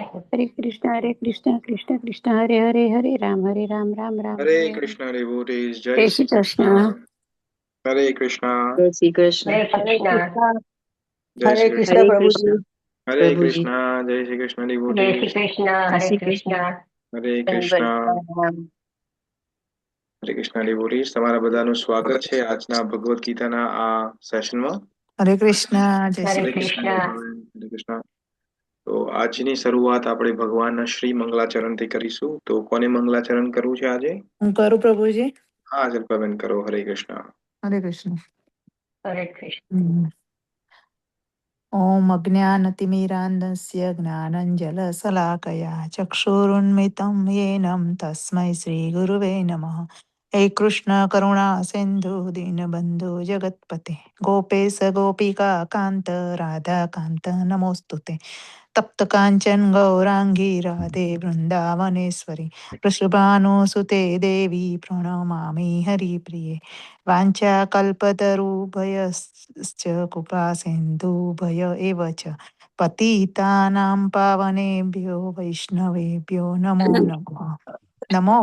હરે કૃષ્ણ કૃષ્ણ કૃષ્ણ હરે હરે હરે રામ રામ રામ હરે Krishna devotees, જય જય શ્રી શ્રી કૃષ્ણ. હરે કૃષ્ણ. જય શ્રી કૃષ્ણ. જય હરે શ્રી કૃષ્ણ કૃષ્ણ. પ્રભુજી. હરે પ્રભુજી. કૃષ્ણ. જય શ્રી કૃષ્ણ જય devotees. શ્રી કૃષ્ણ. હરે કૃષ્ણ. હરે કૃષ્ણ. હરે કૃષ્ણ devotees. તમારા બધાનું સ્વાગત છે આજના ભગવદ ગીતાના આ સેશનમાં. હરે કૃષ્ણ. જય હરે શ્રી હરે કૃષ્ણ. કૃષ્ણ. હરે કૃષ્ણ. તો આજની શરૂઆત આપણે ભગવાનના શ્રી મંગલાચરણથી કરીશું. તો કોને મંગલાચરણ કરવું છે આજે? હું કરું પ્રભુજી. હા, જલ્પાબેન કરો. હરે કૃષ્ણ. હરે કૃષ્ણ. હરે કૃષ્ણ. ઓમ અજ્ઞાનતિમિરાન્ધસ્ય જ્ઞાનંજલશલાકયા ચક્ષુરુન્મિલિतं येन તસ્मै શ્રીગુરવે નમઃ. હે કૃષ્ણ કરુણા સિંધુ દીનબંધુ જગતપતે ગોપેશ ગોપિકા કાંત રાધા કાંત નમોસ્તુતે. તપ્ત કાંચન ગૌરાંગી રાધે વૃંદાવનેશ્વરી વૃષભાનુસુતે દેવી પ્રણમામિ હરિપ્રિયે. વાञ्छाकल्पतरुभयश्च कृपा सिन्धुभय एव च पतितानां पावनेभ्यो वैष्णवेभ्यो नमो नमः. नमो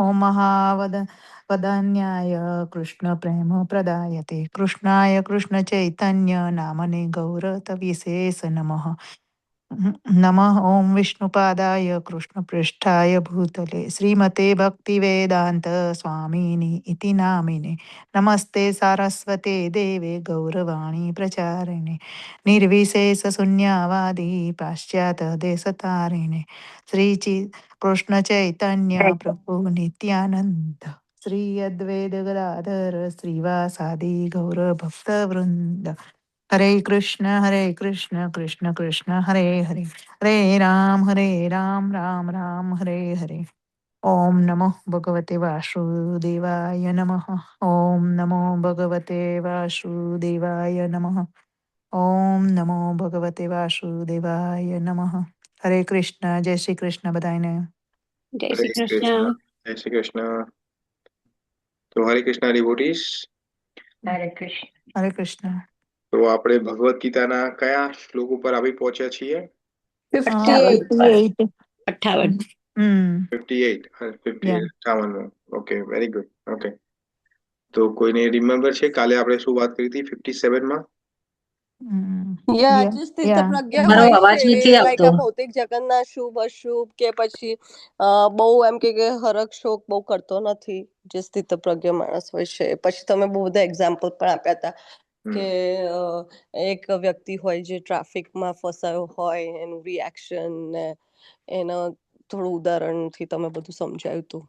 वदान्याय कृष्णप्रेमप्रदायते कृष्णाय कृष्णचैतन्य नामने गौरतविशेष नमः. नमः ॐ विष्णुपादाय कृष्णपृष्ठाय भूतले श्रीमते भक्तिवेदान्त स्वामिनि इति नामिने नमस्ते सारस्वते देवे गौरवाणी प्रचारिणे निर्विशेषशून्यवादी पाश्चात्यदेशतारिणे कृष्णचैतन्य प्रभु नित्यानन्द श्री अद्वैत गदाधर श्रीवासादि गौरभक्तवृन्द. हरे कृष्ण कृष्ण कृष्ण हरे हरे हरे राम राम हरे हरे. ओम नमो भगवते वासुदेवाय नमः. ओम नमो भगवते वासुदेवाय नमः. ओम नमो भगवते वासुदेवाय नमः. हरे कृष्ण. जय श्री कृष्ण बधाઈને. જય હરે શ્રી કૃષ્ણ. કૃષ્ણ. જય શ્રી કૃષ્ણ. તો હરે કૃષ્ણ devotees. હરે કૃષ્ણ. હરે કૃષ્ણ. તો આપણે ભગવદ ગીતાના કયા શ્લોક ઉપર આવી પહોંચ્યા છીએ? 58. 58. 58. હમ 58. 58. યા 58. Okay, very good. ઓકે, તો કોઈને રિમેમ્બર છે કાલે આપણે શું વાત કરી હતી 57માં? યા જે સ્થિત યા પ્રજ્ઞા મારો હોય અવાજ છે નથી લાઈક આવતો. આ ભૌતિક જગતના શુભ અશુભ કે પછી બહુ એમ કે હરક શોક બહુ કરતો નથી, જે સ્થિત પ્રજ્ઞ માણસ હોય છે. પછી તમે બહુ બધા એક્ઝામ્પલ પણ આપ્યા હતા કે એક વ્યક્તિ હોય જે ટ્રાફિકમાં ફસાયો હોય, એનું રિએક્શન ને એના થોડું ઉદાહરણથી તમે બધું સમજાયું હતું.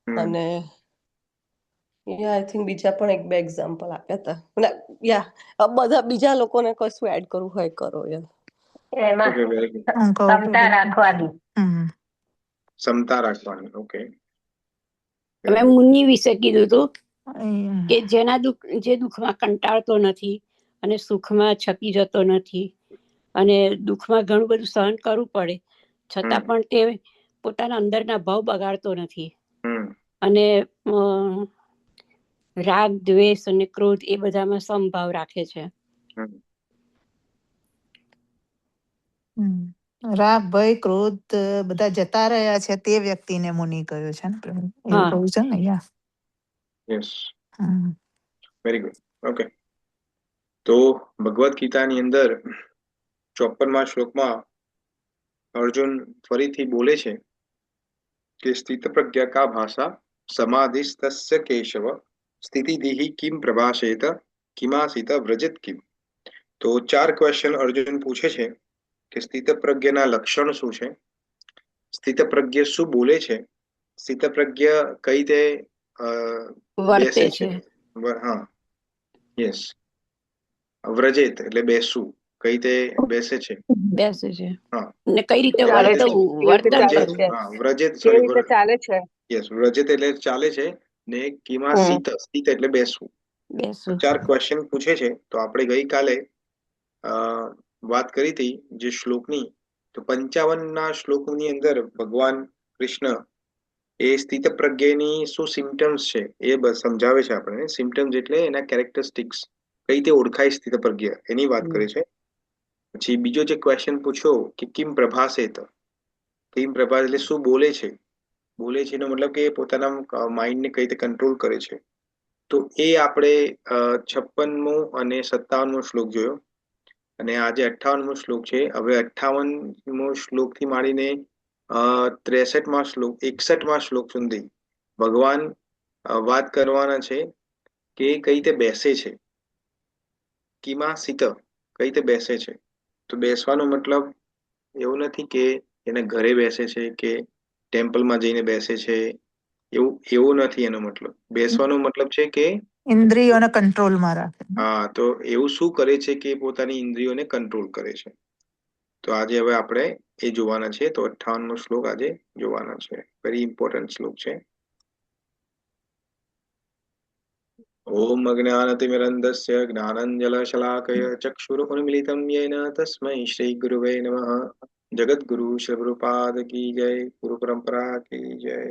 અને આઈ થિંક બીજા પણ એક બે એક્ઝામ્પલ આપ્યા હતા. બધા બીજા લોકોને કશું એડ કરવું હોય કરો યાર. એમાં ઓકે, વેરી ગુડ. હું કહું ક્ષમતા રાખવાની. ક્ષમતા રાખવાની. ઓકે, તમે મુનિ વિશે કીધું હતું કે જે દુઃખમાં કંટાળતો નથી અને સુખમાં છકી જતો નથી અને દુઃખમાં ઘણું બધું સહન કરવું પડે છતાં પણ તે પોતાના અંદરના ભાવ બગાડતો નથી અને રાગ દ્વેષ અને ક્રોધ એ બધામાં સમભાવ રાખે છે. રાગ ભય ક્રોધ બધા જતા રહ્યા છે તે વ્યક્તિને મુનિ કહ્યું છે ને પ્રભુ, એવું કહ્યું છે ને. યા યસ, વેરી ગુડ. ઓકે, તો ભગવદ ગીતાની અંદર 54મા શ્લોકમાં અર્જુન ફરીથી બોલે છે કે સ્થિત પ્રજ્ઞા કા ભાષા સમાધિસ્તસ્ય કેશવ સ્થિતિધિ કિમ પ્રભાષેત કિમાસિત વ્રજત કિમ. તો 4 ક્વેશ્ચન અર્જુન પૂછે છે કે સ્થિત પ્રજ્ઞના લક્ષણ શું છે, સ્થિત પ્રજ્ઞ શું બોલે છે, સ્થિત પ્રજ્ઞ કઈ રીતે બેસે છે. હા, યસ, વ્રજેત એટલે બેસવું, કઈ રીતે બેસે છે. બેસે છે હા, ને કઈ રીતે ચાલે છે, વર્તન ચાલે કરવું. છે, હા, વ્રજેત, કેવી સોરી, રીતે ચાલે છે. યસ, વ્રજેત એટલે ચાલે છે ને કિમા સ્થિત, સ્થિત એટલે બેસવું. બેસવું. 4 ક્વેશ્ચન પૂછે છે. તો આપણે ગઈકાલે વાત કરી હતી જે શ્લોકની, તો 55ના શ્લોકની અંદર ભગવાન કૃષ્ણ એ સ્થિત પ્રજ્ઞની શું સિમ્ટમ્સ છે એ સમજાવે છે આપણને. સિમ્ટમ્સ એટલે એના કેરેક્ટરિસ્ટિક્સ, કઈ રીતે ઓળખાય સ્થિત પ્રજ્ઞ, એની વાત કરે છે. પછી બીજો જે ક્વેશ્ચન પૂછ્યો કે કિમ પ્રભાસેત, કિમ પ્રભાસ એટલે શું બોલે છે એનો મતલબ કે પોતાના માઇન્ડને કઈ રીતે કંટ્રોલ કરે છે. તો એ આપણે 56મો અને 57મો શ્લોક જોયો, અને આજે 58મો શ્લોક છે. હવે 58મો શ્લોકથી માંડીને 63મા શ્લોક 61મા શ્લોક સુધી ભગવાન વાત કરવાના છે કે કઈ રીતે બેસે છે, કિમા સિત, કઈ રીતે બેસે છે. તો બેસવાનો મતલબ એવું નથી કે એને ઘરે બેસે છે કે ટેમ્પલમાં જઈને બેસે છે, એવું નથી. એનો મતલબ બેસવાનો મતલબ છે કે ઇન્દ્રિયોને કંટ્રોલમાં રાખે. હા, તો એવું શું કરે છે કે પોતાની ઇન્દ્રિયોને કંટ્રોલ કરે છે. તો આજે હવે આપણે એ જોવાના છે. તો 58મો શ્લોક આજે જોવાના છે. વેરી ઇમ્પોર્ટન્ટ શ્લોક છે. ઓમ અજ્ઞાનતિમિરન્ધસ્ય જ્ઞાનાંજનશલાકયા ચક્ષુરુન્મિલિतं येन तस्मै श्रीगुरुवे नमः. जगद्गुरु शिवरूपाद की जय, गुरु परंपरा की जय,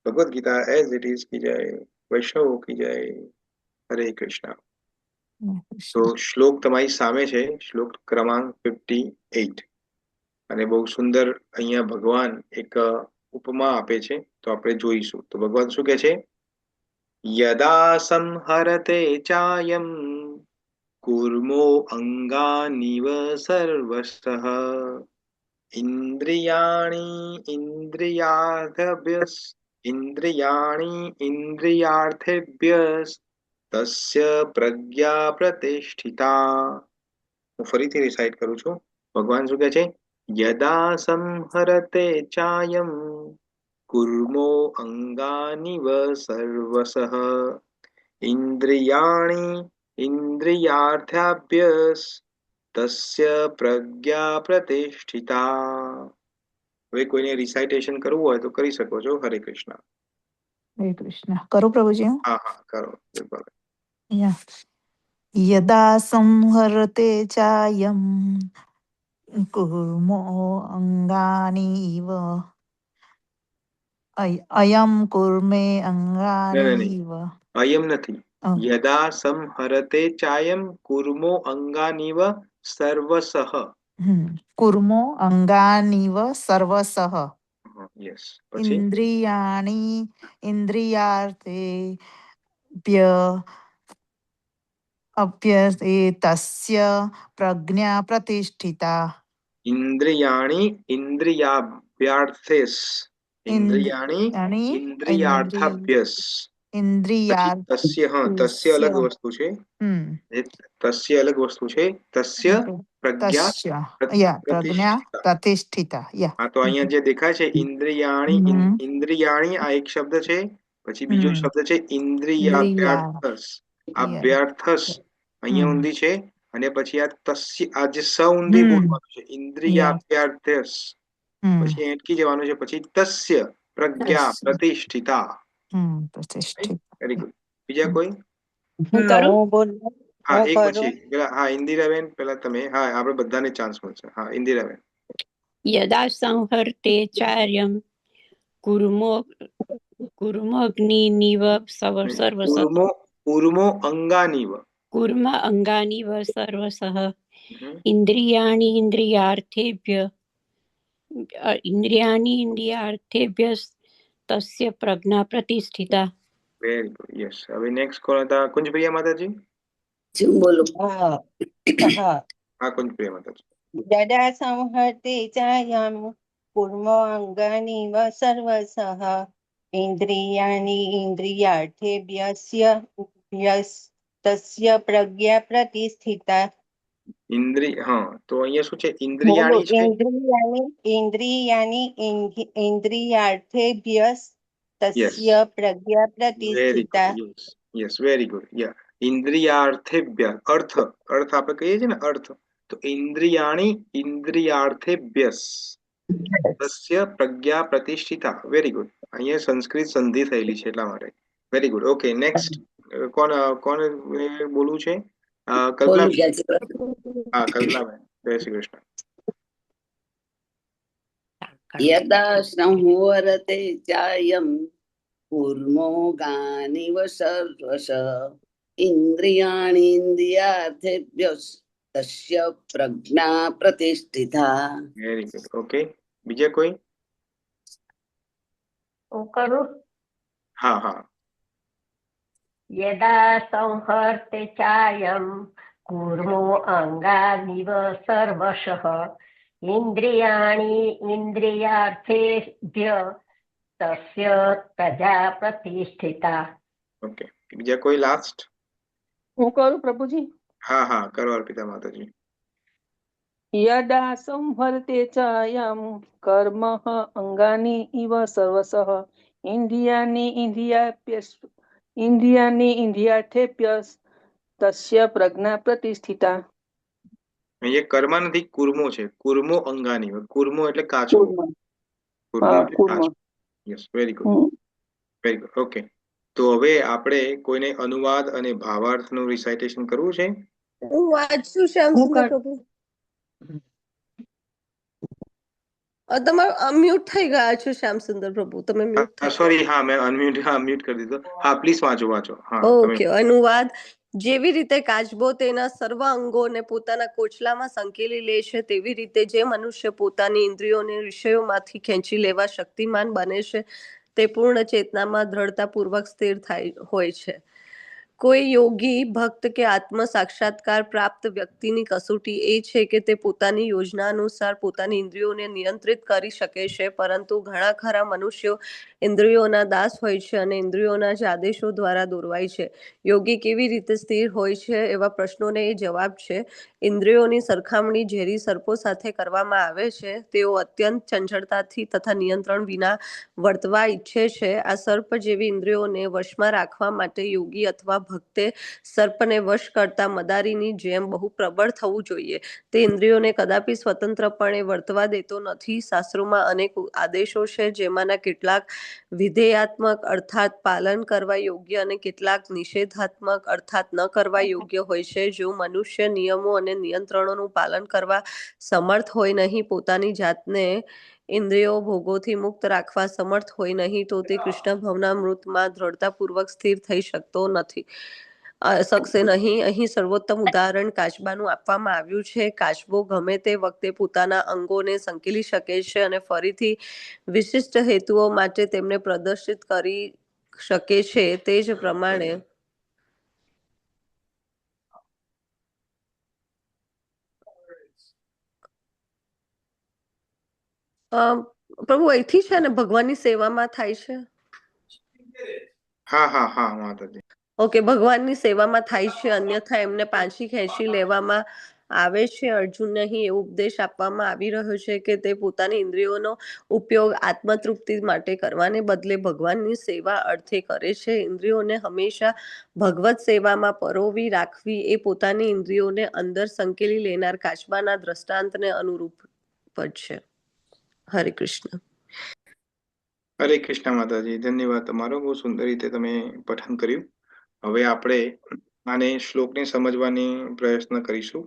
Bhagavad Gita as it is की जय, वैष्णव की जय. हरे कृष्ण. તો શ્લોક તમારી સામે છે, શ્લોક ક્રમાંક 58. અને બહુ સુંદર અહીંયા ભગવાન એક ઉપમા આપે છે, તો આપણે જોઈશું. તો ભગવાન શું કહે છે? યદા સંહરતે ચાયમ કુર્મો અંગાનિવ સર્વસ્તઃ ઇન્દ્રિયાણિ ઇન્દ્રિયાર્થેભ્યસ તસ્ય પ્રજ્ઞા પ્રતિષ્ઠિતા. હું ફરીથી રિસાઇટ કરું છું. ભગવાન શું કહે છે? યદા સંહરતે ચાયમ કુર્મો અંગાનિવ સર્વસઃ ઇન્દ્રિયાણિ ઇન્દ્રિયાર્થાભ્યસ તસ્ય પ્રજ્ઞા પ્રતિષ્ઠિતા. હવે કોઈને રિસાઇટેશન કરવું હોય તો કરી શકો છો. હરે કૃષ્ણ. હરે કૃષ્ણ. કરો પ્રભુજી. હા હા કરો. યદા સંહરતે ચાયમ કુર્મો અંગાનીવ અયમ કુર્મે અંગાનીવ. અયમ નથી, યદા સંહરતે ચાયમ કુર્મો અંગાનીવ સર્વસઃ. કુર્મો અંગાનીવ સર્વસઃ. યસ. ઇન્દ્રિયાણિ ઇન્દ્રિયાર્થેભ્ય અભ્યસે તસ્ય પ્રજ્ઞા પ્રતિષ્ઠિતા. ઇન્દ્રિયાણિ ઇન્દ્રિયાભ્યાર્થેસ ઇન્દ્રિયાણિ ઇન્દ્રિયાર્થાભ્યસ. તસ્ય અલગ વસ્તુ છે. તસ્ય અલગ વસ્તુ છે. તસ્ય પ્રજ્ઞા પ્રતિષ્ઠિતા. હા, તો અહીંયા જે દેખાય છે ઇન્દ્રિયાણિ, ઇન્દ્રિયાણિ આ એક શબ્દ છે. પછી બીજો શબ્દ છે ઇન્દ્રિયાભ્યાર્થસ. અભ્યાર્થસ અહીંયા ઊંધી છે, અને પછી આ તસ્ય, આ જે સ ઊંધી બોલવાનું છે, ઇન્દ્રિયાભ્યાર્થસ. પછી અટકી જવાનું છે. પછી તસ્ય પ્રજ્ઞા પ્રતિષ્ઠિતા. Very good. બીજા કોઈ? હા, એક પછી પેલા. હા, ઇન્દિરાબેન પેલા તમે. હા, આપણે બધાને ચાન્સ મળશે. હા, ઇન્દિરાબેન. યદા સંહર્તે ચાર્યમ કુર્મોગ્નિનિવ સર્વસઃ. કુર્મો અંગાનિવ. કુર્મ અંગાનિવ સર્વસઃ ઇન્દ્રિયાણિ ઇન્દ્રિયાર્થેભ્ય તસ્ય પ્રજ્ઞા પ્રતિષ્ઠિતા. Very good. યસ. હવે નેક્સ્ટ કોણ હતા? કુંજપ્રિયા માતાજી. બોલો. હા, કુંજપ્રિયા માતાજી. યદા સંહર્તે ચાયમ કુર્મો અંગાનિવ સર્વસઃ ઇન્દ્રિયાણિ ઇન્દ્રિયાર્થેભ્યસ્ય તસ્ય પ્રજ્ઞા પ્રતિષ્ઠિતા. હા, તો અહીંયા શું છે? ઇન્દ્રિયાણિ છે. ઇન્દ્રિયાણિ ઇન્દ્રિયાર્થેભ્યસ તસ્ય પ્રજ્ઞા પ્રતિષ્ઠિતા. Yes, very good. ઇન્દ્રિયાર્થેભ્ય, અર્થ આપણે કહીએ છીએ ને, અર્થ. તો ઇન્દ્રિયાણિ ઇન્દ્રિયાર્થેભ્યસ તસ્ય પ્રજ્ઞા પ્રતિષ્ઠિતા. Very good. અહીંયા સંસ્કૃત સંધિ થયેલી છે એટલા માટે. Very good. Okay, next. કોણ બોલવું છે? કલ્પના. હા, કલ્પનાબેન. જય શ્રી કૃષ્ણ. યદા સંહરતે ચાયમ કુર્મો ગાનિવ સર્વશ ઇન્દ્રિયાણિ ઇન્દ્રિયાર્થેભ્ય તસ્ય પ્રજ્ઞા પ્રતિષ્ઠિતા. Very good. ઓકે, બીજા કોઈ? હું કરું. હા હા. યદા સંહર્તે ચાયમ કૂર્મો અંગાનિવ સર્વશઃ ઇન્દ્રિયાણિ ઇન્દ્રિયાર્થેભ્ય તસ્ય પ્રજા પ્રતિષ્ઠિતા. ઓકે, બીજા કોઈ લાસ્ટ? હું કરું પ્રભુજી. હા હા, કરો અર્પિતા માતાજી. યદા સંહર્તે ચાયમ કર્મઃ અંગાની ઇવ સર્વસઃ ઇન્દ્રિયાની ઇન્દ્રિયાર્થેભ્ય તસ્ય પ્રજ્ઞા પ્રતિષ્ઠિતા. અહીંયા કર્મ નથી, કુર્મો છે. કુર્મો અંગાની. કુર્મો એટલે કાચબો. કુર્મો એટલે કાચબો. Yes, very good, very good. Okay, તો હવે આપણે કોઈને અનુવાદ અને ભાવાર્થનું રિસાઇટેશન કરવું છે? હું વાંચું શ્યામ સુંદર પ્રભુ. તમારું અનમ્યુટ થઈ ગયા છો શ્યામ સુંદર પ્રભુ, તમે મ્યુટ થઈ. સોરી, હા મેં અનમ્યુટ કરી દીધો. હા પ્લીઝ વાંચો. હા, ઓકે. અનુવાદ. જેવી રીતે કાચબો તેના સર્વ અંગોને પોતાના કોચલામાં સંકેલી લે છે, તેવી રીતે જે મનુષ્ય પોતાની ઇન્દ્રિયોને વિષયોમાંથી ખેંચી લેવા શક્તિમાન બને છે, તે પૂર્ણ ચેતનામાં દ્રઢતાપૂર્વક સ્થિર હોય છે. કોઈ યોગી ભક્ત કે આત્મ સાક્ષાત્કાર પ્રાપ્ત વ્યક્તિની કસોટી એ છે કે તે પોતાની યોજના અનુસાર પોતાની ઇન્દ્રિયોને નિયંત્રિત કરી શકે છે, પરંતુ ઘણા ખરા મનુષ્યો ઇન્દ્રિયોના દાસ હોય છે અને ઇન્દ્રિયોના જ આદેશો દ્વારા દોરવાય છે. યોગી કેવી રીતે સ્થિર હોય છે? એવા પ્રશ્નોને એ જવાબ છે. ઇન્દ્રિયોની સરખામણી ઝેરી સર્પો સાથે કરવામાં આવે છે. તેઓ અત્યંત ચંચળતાથી તથા નિયંત્રણ વિના વર્તવા ઈચ્છે છે. આ સર્પ જેવી ઇન્દ્રિયોને વશમાં રાખવા માટે યોગી અથવા ભક્તે સર્પને વશ કરતા મદારીની જેમ બહુ પ્રબળ થવું જોઈએ. તે ઇન્દ્રિયોને કદાપી સ્વતંત્રપણે વર્તવા દેતો નથી. શાસ્ત્રોમાં અનેક આદેશો છે, જેમાંના કેટલાક વિધેયાત્મક અર્થાત પાલન કરવા યોગ્ય અને કેટલાક નિષેધાત્મક અર્થાત ન કરવા યોગ્ય હોય છે. જો મનુષ્ય નિયમો અને નિયંત્રણોનું પાલન કરવા સમર્થ હોય નહીં, પોતાની જાતને ઇન્દ્રિયો ભોગોથી મુક્ત રાખવા સમર્થ હોય નહીં, તો તે કૃષ્ણ ભવનામૃતમાં દ્રઢતાપૂર્વક સ્થિર થઈ શકતો નથી, શકશે નહીં. અહીં સર્વોત્તમ ઉદાહરણ કાચબાનું આપવામાં આવ્યું છે. કાચબો ગમે તે વખતે પોતાના અંગોને સંકેલી શકે છે અને ફરીથી વિશિષ્ટ હેતુઓ માટે તેમને પ્રદર્શિત કરી શકે છે. તે જ પ્રમાણે પ્રભુ અહીંથી છે ને ભગવાનની સેવામાં થાય છે. હા માતાજી. ઓકે, ભગવાનની સેવામાં થાય છે, અન્યથા એમને પાછી ખેંચી લેવામાં આવે છે. અર્જુનને અહીં એવો ઉપદેશ આપવામાં આવી રહ્યો છે કે તે પોતાની ઇન્દ્રિયોનો ઉપયોગ આત્મતૃપ્તિ માટે કરવાને બદલે ભગવાનની સેવા અર્થે કરે છે. ઇન્દ્રિયોને હંમેશા ભગવત સેવામાં પરોવી રાખવી એ પોતાની ઇન્દ્રિયોને અંદર સંકેલી લેનાર કાચબાના દ્રષ્ટાંતને અનુરૂપ જ છે. હરે કૃષ્ણ. હરે કૃષ્ણ માતાજી, ધન્યવાદ તમારો. બહુ સુંદર રીતે તમે પઠન કર્યું. હવે આપણે આને શ્લોકને સમજવાની પ્રયત્ન કરીશું.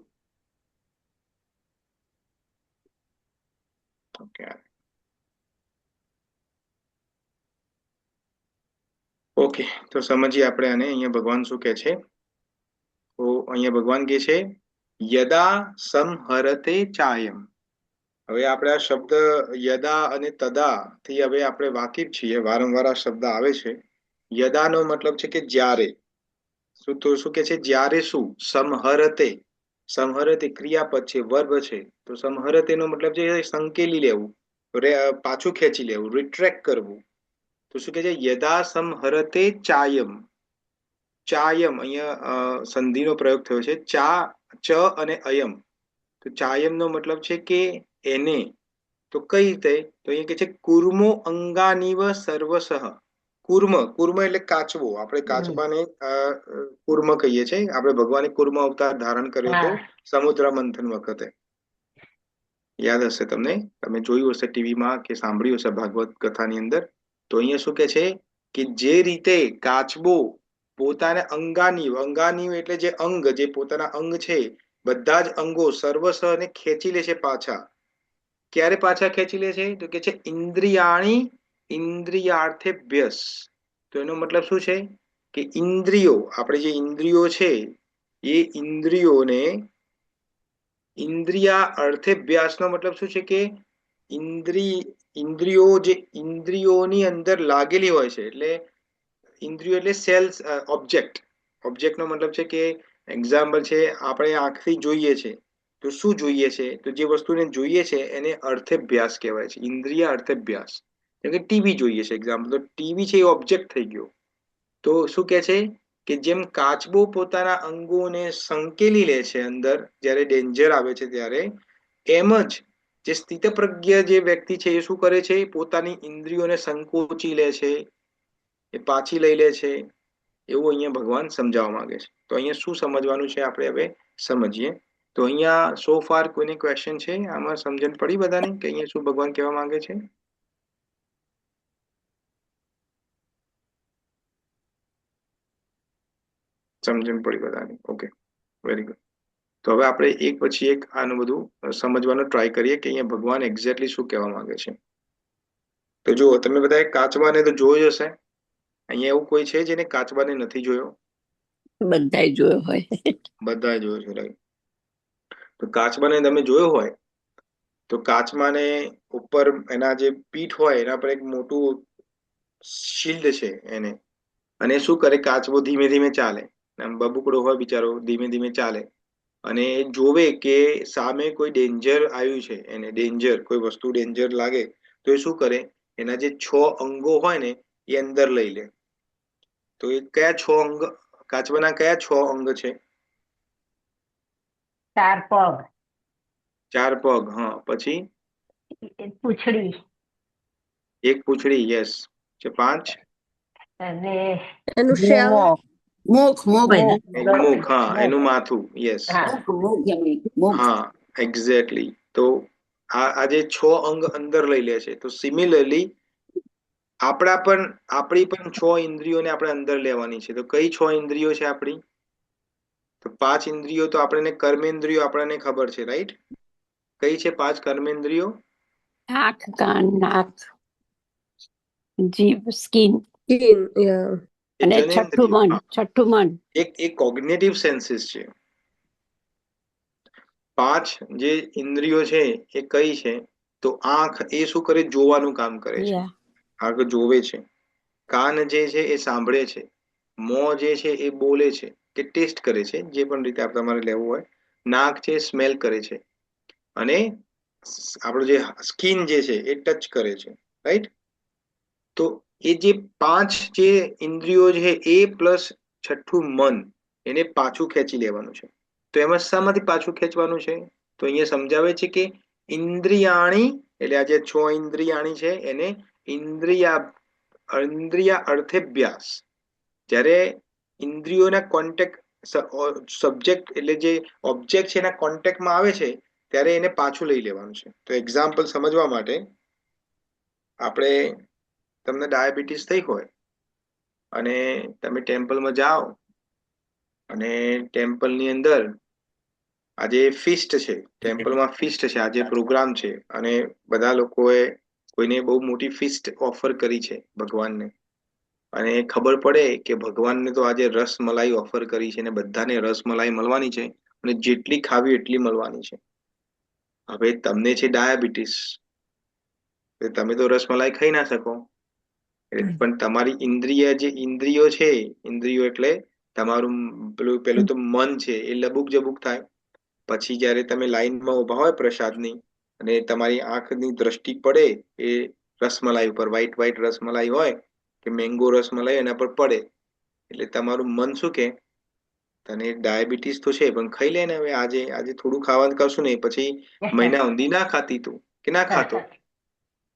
ઓકે, તો સમજીએ આપણે આને. અહીંયા ભગવાન શું કહે છે? તો અહીંયા ભગવાન કહે છે યદા સંહરતે ચાયમ. હવે આપણે આ શબ્દ યદા અને તદા થી હવે આપણે વાકેફ છીએ. વારંવાર આ શબ્દ આવે છે. યદાનો મતલબ છે કે જ્યારે. શું કે છે? જ્યારે શું? સંહરતે. સંહરતે ક્રિયાપદ છે, વર્બ છે. તો સંહરતે નો મતલબ છે સંકેલી લેવું, પાછું ખેંચી લેવું, રિટ્રેક્ટ કરવું. તો શું કે છે? યદા સંહરતે ચાયમ. ચાયમ અહીંયા સંધિનો પ્રયોગ થયો છે. ચ અને અયમ. તો ચાયમ નો મતલબ છે કે એને. તો કઈ રીતે? તો અહીંયા કે છે કુર્મો અંગાનીવ સર્વસઃ. કુર્મ એટલે કાચબો. આપણે કાચબાને કુર્મ કહીએ છીએ. આપણે ભગવાને કુર્મ અવતાર ધારણ કર્યો હતો સમુદ્ર મંથન વખતે. યાદ હશે તમને, તમે જોયું હશે ટીવીમાં કે સાંભળ્યું હશે ભાગવત કથાની અંદર. તો અહીંયા શું કે છે કે જે રીતે કાચબો પોતાના અંગાનીવ એટલે જે અંગ, જે પોતાના અંગ છે, બધા જ અંગો સર્વસ્વ ને ખેંચી લે છે પાછા. ક્યારે પાછા ખેંચી લે છે? તો કે છે ઇન્દ્રિયાણી ઇન્દ્રિયાર્થેભ્યસ. તો એનો મતલબ શું છે કે ઇન્દ્રિયો, આપણે જે ઇન્દ્રિયો છે એ ઇન્દ્રિયોને ઇન્દ્રિયા અર્થેભ્યાસ નો મતલબ શું છે કે ઇન્દ્રિયો જે ઇન્દ્રિયોની અંદર લાગેલી હોય છે, એટલે ઇન્દ્રિયો એટલે સેલ્સ, ઓબ્જેક્ટનો મતલબ છે કે એક્ઝામ્પલ છે, આપણે આંખથી જોઈએ છે તો શું જોઈએ છે, તો જે વસ્તુને જોઈએ છે એને અર્થાભ્યાસ કહેવાય છે, ઇન્દ્રિય અર્થાભ્યાસ. જેમ કે ટીવી જોઈએ છે એક્ઝામ્પલ, તો ટીવી છે એ ઓબ્જેક્ટ થઈ ગયો. તો શું કહે છે કે જેમ કાચબો પોતાના અંગોને સંકેલી લે છે અંદર જ્યારે ડેન્જર આવે છે ત્યારે, એમ જ જે સ્થિતપ્રજ્ઞ જે વ્યક્તિ છે એ શું કરે છે, પોતાની ઇન્દ્રિયોને સંકોચી લે છે, એ પાછી લઈ લે છે, એવું અહીંયા ભગવાન સમજાવવા માંગે છે. તો અહીંયા શું સમજવાનું છે આપણે હવે સમજીએ. તો અહીંયા સો ફાર કોઈને ક્વેશ્ચન છે, આમાં સમજણ પડી બધાને કે અહીંયા શું ભગવાન કહેવા માંગે છે? સમજણ પડી બધાને? Okay, very good. તો હવે આપણે એક પછી એક આનું બધું સમજવાનો ટ્રાય કરીએ કે અહીંયા ભગવાન એક્ઝેક્ટલી શું કહેવા માંગે છે. તો જુઓ, તમે બધાએ કાચબાને તો જોયો હશે. અહીંયા એવું કોઈ છે જેને કાચબાને નથી જોયો? બધાએ જોયો હોય. બધાએ જોયો છે, રાઈટ. તો કાચબાને તમે જોયો હોય તો કાચબાને ઉપર એના જે પીઠ હોય એના પર એક મોટું શિલ્ડ છે એને, અને શું કરે, કાચબો ધીમે ધીમે ચાલે, બબુકડો હોય બિચારો, ધીમે ધીમે ચાલે અને જોવે કે સામે કોઈ ડેન્જર આવ્યું છે, એને ડેન્જર, કોઈ વસ્તુ ડેન્જર લાગે તો એ શું કરે, એના જે 6 અંગો હોય ને એ અંદર લઈ લે. તો એ કયા 6 અંગ, કાચબાના કયા 6 અંગ છે? 4 પગ, 4 પગ. હા, પછી પૂંછડી, 1 પૂંછડી, યસ, છે 5, અને એનું શ્યામ, મુખ, મુખ, હા, એનું માથું, યસ, હા, એક્ઝેક્ટલી. તો આ જે 6 અંગ અંદર લઈ લે છે. તો સિમિલરલી આપણી પણ 6 ઇન્દ્રિયોને આપણે અંદર લેવાની છે. તો કઈ 6 ઇન્દ્રિયો છે આપણી? તો 5 ઇન્દ્રિયો તો આપણને કર્મેન્દ્રિયો આપણને ખબર છે, રાઈટ? કઈ છે 5 કર્મેન્દ્રિયો? આંખ, કાન, નાક, જીભ, સ્કિન, અને છઠ્ઠું મન. એક કોગ્નિટિવ સેન્સીસ છે. 5 જે ઇન્દ્રિયો છે એ કઈ છે? તો આંખ એ શું કરે, જોવાનું કામ કરે છે, આંખ જોવે છે. કાન જે છે એ સાંભળે છે. મોં જે છે એ બોલે છે કે ટેસ્ટ કરે છે, જે પણ રીતે તમારે લેવું હોય. નાક છે સ્મેલ કરે છે, અને આપણું જે સ્કિન જે છે એ ટચ કરે છે, રાઈટ? તો એ જે 5 જે ઇન્દ્રિયો છે એ પ્લસ છઠ્ઠું મન, એને પાછું ખેંચી લેવાનું છે. તો એમાં શામાંથી પાછું ખેંચવાનું છે? તો અહીંયા સમજાવે છે કે ઇન્દ્રિયાણી, એટલે આ જે 6 ઇન્દ્રિયાણી છે એને ઇન્દ્રિયા અર્થાભ્યાસ. જ્યારે ઇન્દ્રિયોના કોન્ટેક્ટ, સબ્જેક્ટ એટલે જે ઓબ્જેક્ટ છે એના કોન્ટેક્ટમાં આવે છે ત્યારે એને પાછું લઈ લેવાનું છે. તો એક્ઝામ્પલ સમજવા માટે, આપણે, તમને ડાયાબિટીસ થઈ હોય અને તમે ટેમ્પલમાં જાઓ અને ટેમ્પલની અંદર આજે ફીસ્ટ છે, ટેમ્પલમાં ફીસ્ટ છે, આજે પ્રોગ્રામ છે, અને બધા લોકોએ કોઈને બહુ મોટી ફીસ્ટ ઓફર કરી છે ભગવાનને, અને ખબર પડે કે ભગવાનને તો આજે રસમલાઈ ઓફર કરી છે અને બધાને રસમલાઈ મળવાની છે, અને જેટલી ખાવી એટલી મળવાની છે. હવે તમને છે ડાયાબિટીસ, તમે તો રસમલાઈ ખાઈ ના શકો, પણ તમારી ઇન્દ્રિયો છે, ઇન્દ્રિયો એટલે તમારું પેલું તો મન છે, એ લબુક જબુક થાય. પછી જયારે તમે લાઈનમાં ઉભા હોય પ્રસાદની અને તમારી આંખની દ્રષ્ટિ પડે એ રસમલાઈ ઉપર, વ્હાઈટ રસમલાઈ હોય કે મેંગો રસમલાઈ એના પર પડે, એટલે તમારું મન શું કે, તને ડાયાબિટીસ તો છે પણ ખાઈ લે ને, હવે આજે થોડું ખાવાનું કરશું ને પછી મહિના ઊંધી ના ખાતી તું કે ના ખાતો,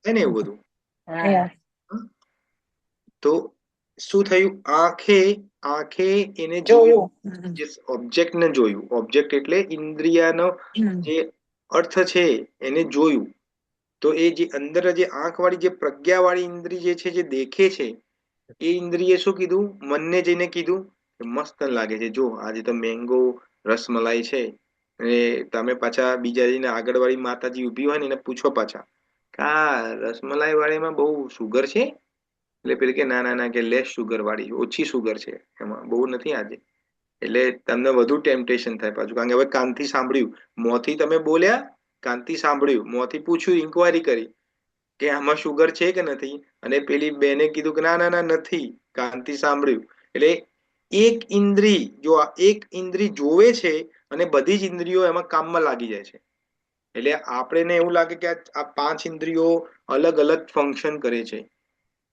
હે ને, એવું બધું. તો શું થયું, આંખે એને જોયું, જે ઓબ્જેક્ટ ને જોયું, ઓબ્જેક્ટ એટલે ઇન્દ્રિયનો જે અર્થ છે એને જોયું. તો એ જે અંદર જે આંખ વાળી જે પ્રજ્ઞા વાળી ઇન્દ્રિય જે છે, જે દેખે છે, એ ઇન્દ્રિય શું કીધું, મનને જઈને કીધું કે મસ્ત લાગે છે, જો આજે તો મેંગો રસમલાઈ છે. અને તમે પાછા બીજા જઈને આગળ વાળી માતાજી ઉભી હોય ને એને પૂછો પાછા કે આ રસમલાઈ વાળીમાં બહુ સુગર છે? એટલે પેલી કે ના કે લેસ સુગર વાળી, ઓછી સુગર છે એમાં, બહુ નથી આજે. એટલે તમને વધુ ટેમ્પટેશન થાય પાછું, કારણ કે હવે કાનથી સાંભળ્યું, મોંથી તમે બોલ્યા કાંતિ સાંભળ્યું, મોંથી પૂછ્યું, ઇન્કવાયરી કરી કે આમાં શુગર છે કે નથી, અને પેલી બેને કીધું કે ના ના ના નથી, કાંતિ સાંભળ્યું. એટલે એક ઇન્દ્રી જોવે છે અને બધી જ ઇન્દ્રિયો એમાં કામમાં લાગી જાય છે. એટલે આપણે એવું લાગે કે આ 5 ઇન્દ્રિયો અલગ અલગ ફંક્શન કરે છે.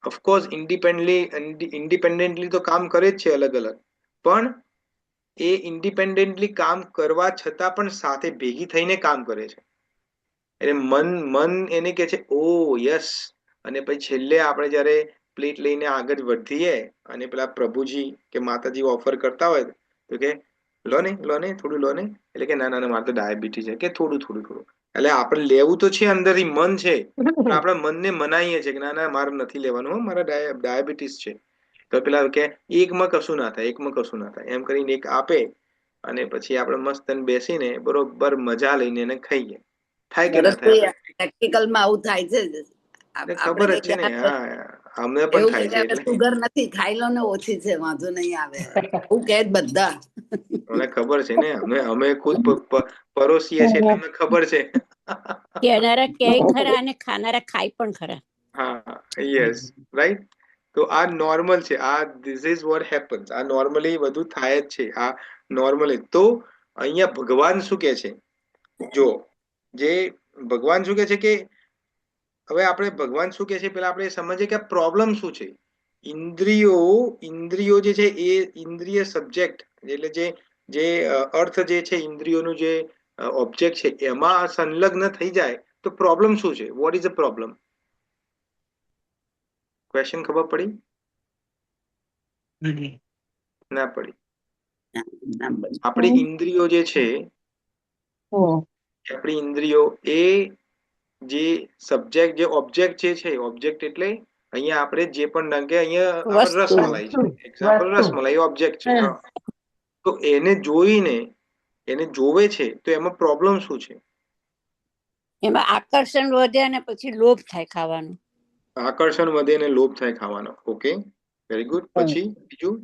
ઓફકોર્સ ઇન્ડિપેન્ડન્ટલી તો કામ કરે જ છે અલગ અલગ, પણ એ ઇન્ડિપેન્ડન્ટલી કામ કરવા છતાં પણ સાથે ભેગી થઈને કામ કરે છે. એટલે મન એને કે છે ઓ યસ, અને પછી છેલ્લે આપણે જયારે પ્લેટ લઈને આગળ વધીએ અને પેલા પ્રભુજી કે માતાજી ઓફર કરતા હોય તો કે લો ને થોડું લો ને, એટલે કે ના ના મારે તો ડાયાબિટીસ છે, કે થોડું થોડું થોડું. એટલે આપણે લેવું તો છે, અંદરથી મન છે, પણ આપણે મનને મનાઈએ છીએ કે ના ના મારે નથી લેવાનું, મારે ડાયાબિટીસ છે. તો પેલા કે એકમાં કશું ના થાય, એકમાં કશું ના થાય એમ કરીને એક આપે, અને પછી આપણે મસ્ત બેસીને બરોબર મજા લઈને એને ખાઈએ. થાય કે ના થાય? પ્રેક્ટિકલમાં આવું થાય છે. ખબર જ છે ને. હા, અમને પણ થાય છે. એટલે સુગર નથી, ખાઈ લો ને, ઓછી છે, વાંધો નહીં આવે, હું કહે બધા. મને ખબર છે ને, અમે ખુદ પરોસીએ છીએ એટલે અમને ખબર છે. કહેનારા કહે ખરા અને ખાનારા ખાય પણ ખરા. હા, યસ, રાઈટ. તો આ નોર્મલ છે. આ ધીસ ઇઝ વોટ હેપન્સ. આ નોર્મલી બધું થાય જ છે. આ નોર્મલી. તો અહીંયા ભગવાન શું કે છે? જો ભગવાન શું કે છે કે હવે આપણે ભગવાન શું કે છે પેલા આપણે સમજીએ કે પ્રોબ્લેમ શું છે. ઇન્દ્રિયો જે છે એ ઇન્દ્રિય સબ્જેક્ટ, એટલે જે અર્થ જે છે ઇન્દ્રિયોનું જે ઓબ્જેક્ટ છે એમાં સંલગ્ન થઈ જાય તો પ્રોબ્લેમ શું છે? What is the problem? Question ખબર પડી? ના પડી. આપણી ઇન્દ્રિયો જે છે, આપણી ઇન્દ્રિયો એ જે સબ્જેક્ટ, જે ઓબ્જેક્ટ જે છે, ઓબ્જેક્ટ એટલે અહીંયા આપણે જે પણ કે અહીંયા રસમલાઈ છે, એક્ઝામ્પલ રસમલાઈ ઓબ્જેક્ટ છે. તો એને જોઈને એને જોવે છે તો એમાં પ્રોબ્લેમ શું છે? એમાં આકર્ષણ વધે અને પછી લોભ થાય ખાવાનું. આકર્ષણ વધે અને લોભ થાય ખાવાનો. Okay, very good. પછી બીજું?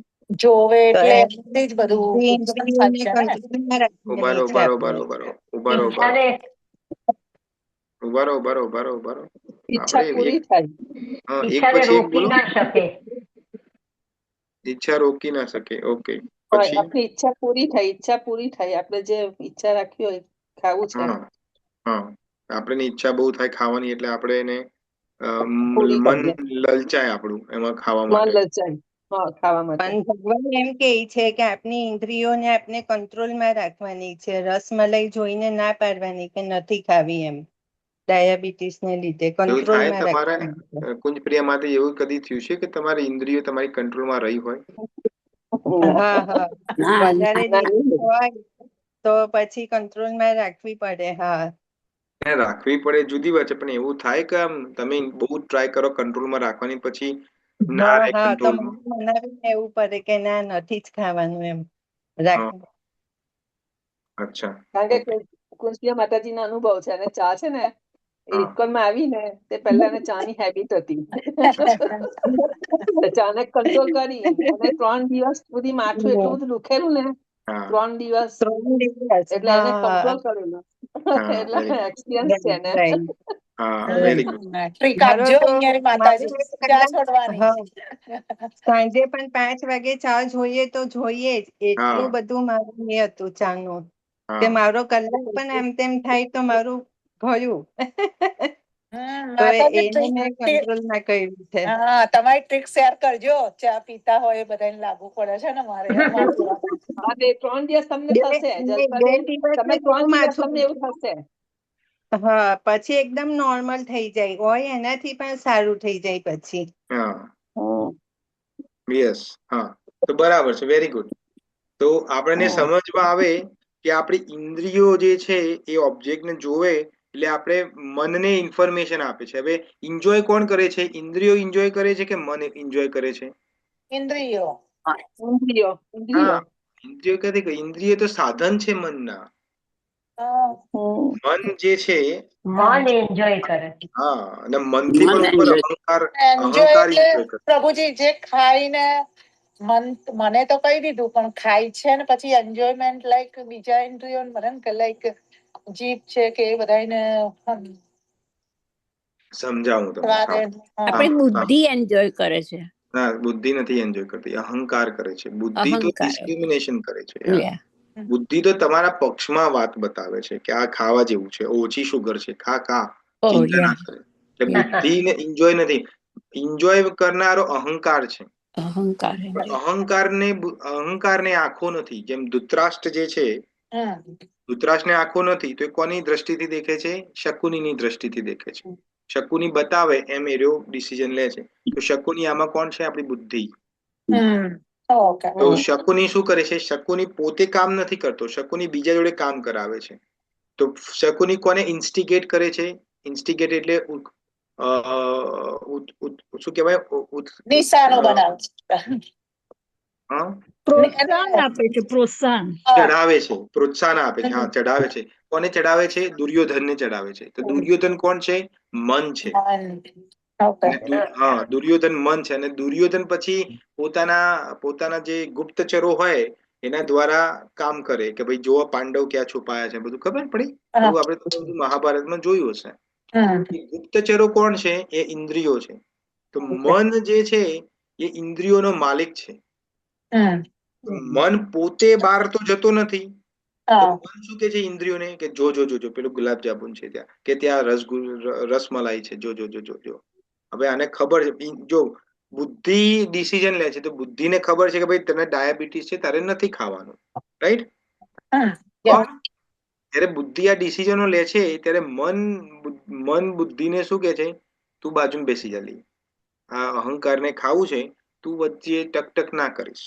જોવે એટલે એમથી જ બધું ઉભારો. ઈચ્છા પૂરી થાય. એક પછી એક બોલો. ઈચ્છા રોકી ના શકે. ઓકે, પછી આપણી ઈચ્છા પૂરી થાય, આપણે જે ઈચ્છા રાખી હોય ખાવું છે. હા, આપણે ઈચ્છા બહુ થાય ખાવાની, એટલે આપણે એને મન લલચાય આપણું એમાં ખાવા માટે. પણ ભગવાન એમ કે છે કે આપની ઇન્દ્રિયોને આપણે કંટ્રોલમાં રાખવાની છે, રસમલાઈ જોઈને ના પાડવાની કે નથી ખાવી એમ, ડાયાબિટીસ ને લીધે કંટ્રોલમાં રાખવાની. કુંજ પ્રિયા માટે એવું કદી થયું છે કે તમારી ઇન્દ્રિયો તમારી કંટ્રોલમાં રહી હોય? હા, વધારે હોય તો પછી કંટ્રોલમાં રાખવી પડે. હા, રાખવી પડે જુદી વાત છે, પણ એવું થાય કે આમ તમે બહુ ટ્રાય કરો કંટ્રોલમાં રાખવાની, પછી ના રહે કંટ્રોલમાં, મનાવીને એવું પડે કે ના નથી જ ખાવાનું એમ રાખવું. અચ્છા, કારણ કે કુંજપ્રિયા માતાજીનો અનુભવ છે, અને ચા છે ને ઇસ્કોનમાં આવીને તે પહેલા એને ચાની હેબિટ હતી. ચાને કંટ્રોલ કરી અને 3 દિવસ સુધી માથું એટલું બધું દુખેલું ને, 3 દિવસ એટલે એને કંટ્રોલ કરેલું. એટલે એક્સપિરિયન્સ છે ને. સાંજે પણ 5 વાગે ચા જોઈએ તો જોઈએ જ, એટલું બધું મારું એ હતું ચાનું કે મારો કલાક પણ એમ તેમ થાય તો મારું ગયું. તો એને મેં કંટ્રોલમાં કર્યું છે. તમારી ટ્રીક શેર કરજો, ચા પીતા હોય બધાને લાગુ પડે છે ને. મારે 3 દિવસ તમને થશે, જલ્પાબેન, તમે 3 દિવસ તમને એવું થશે. હા, પછી એકદમ નોર્મલ થઈ જાય હોય, એનાથી પણ સારું થઈ જાય પછી. યસ, હા, તો બરાબર છે, વેરી ગુડ. તો આપણને સમજમાં આવે કે આપણી ઇન્દ્રિયો જે છે એ ઓબ્જેક્ટને જોવે એટલે આપણે મનને ઇન્ફોર્મેશન આપે છે. હવે એન્જોય કોણ કરે છે? ઇન્દ્રિયો એન્જોય કરે છે કે મન એન્જોય કરે છે? ઇન્દ્રિયો. ઇન્દ્રિય તો સાધન છે મનના. મન જે છે મન એન્જોય કરે. હા, અને મનથી પણ ઉપર અહંકાર એન્જોય કરે. પ્રભુજી જે ખાઈને મને તો કહી દીધું, પણ ખાય છે ને પછી એન્જોયમેન્ટ લાઈક બીજા ઇન્દ્રિયો મને લાઈક જીભ છે કે એ બધાને સમજાવું તમને. આપણી બુદ્ધિ એન્જોય કરે છે. ના, બુદ્ધિ નથી એન્જોય કરતી, અહંકાર કરે છે. બુદ્ધિ તો ડિસ્ક્રિમિનેશન કરે છે યાર. બુદ્ધિ તો તમારા પક્ષમાં વાત બતાવે છે કે આ ખાવા જેવું છે, ઓછી શુગર છે, ખા, ચિંતા ના કરે. એટલે બુદ્ધિને એન્જોય નથી, એન્જોય કરનારો અહંકાર છે. અહંકારને આંખો નથી. જેમ ધૃતરાષ્ટ્ર જે છે, ધૃતરાષ્ટ્રને આંખો નથી તો એ કોની દ્રષ્ટિથી દેખે છે? શકુનીની દ્રષ્ટિથી દેખે છે. શકુની બતાવે એમ એરો ડિસિઝન લે છે. તો શકુની આમાં કોણ છે? આપણી બુદ્ધિ. તો શકુની શું કરે છે? શકુની પોતે કામ નથી કરતો, શકુની બીજા જોડે કામ કરાવે છે. તો શકુની કોને ઇન્સ્ટિગેટ કરે છે? ઇન્સ્ટિગેટ એટલે શું કહેવાય? નિશાનો બનાવે પ્રોત્સાહન આપે છે, પ્રોત્સાહન ચઢાવે છે, પ્રોત્સાહન આપે છે. હા, ચઢાવે છે. કોને ચઢાવે છે? દુર્યોધનને ચઢાવે છે. તો દુર્યોધન કોણ છે? મન છે. હા, દુર્યોધન મન છે. અને દુર્યોધન પછી પોતાના જે ગુપ્તચરો હોય એના દ્વારા કામ કરે કે ભાઈ જો પાંડવ ક્યાં છુપાયા છે, બધું ખબર પડી. આપણે બધું મહાભારતમાં જોયું હશે. ગુપ્તચરો કોણ છે? એ ઇન્દ્રિયો છે. તો મન જે છે એ ઇન્દ્રિયોનો માલિક છે. મન પોતે બહાર તો જતો નથી. મન શું કે છે ઇન્દ્રિયોને કે જો પેલું ગુલાબ જામુન છે ત્યાં, કે ત્યાં રસમલાઈ છે, જો. હવે આને ખબર છે, જો બુદ્ધિ ડિસિઝન લે છે તો બુદ્ધિને ખબર છે કે ભાઈ તને ડાયાબિટીસ છે, તારે નથી ખાવાનું, રાઈટ? ત્યારે બુદ્ધિ આ ડિસિઝનો લે છે ત્યારે મન બુદ્ધિને શું કે છે? તું બાજુમાં બેસી જા, આ અહંકારને ખાવું છે, તું વચ્ચે ટકટક ના કરીશ.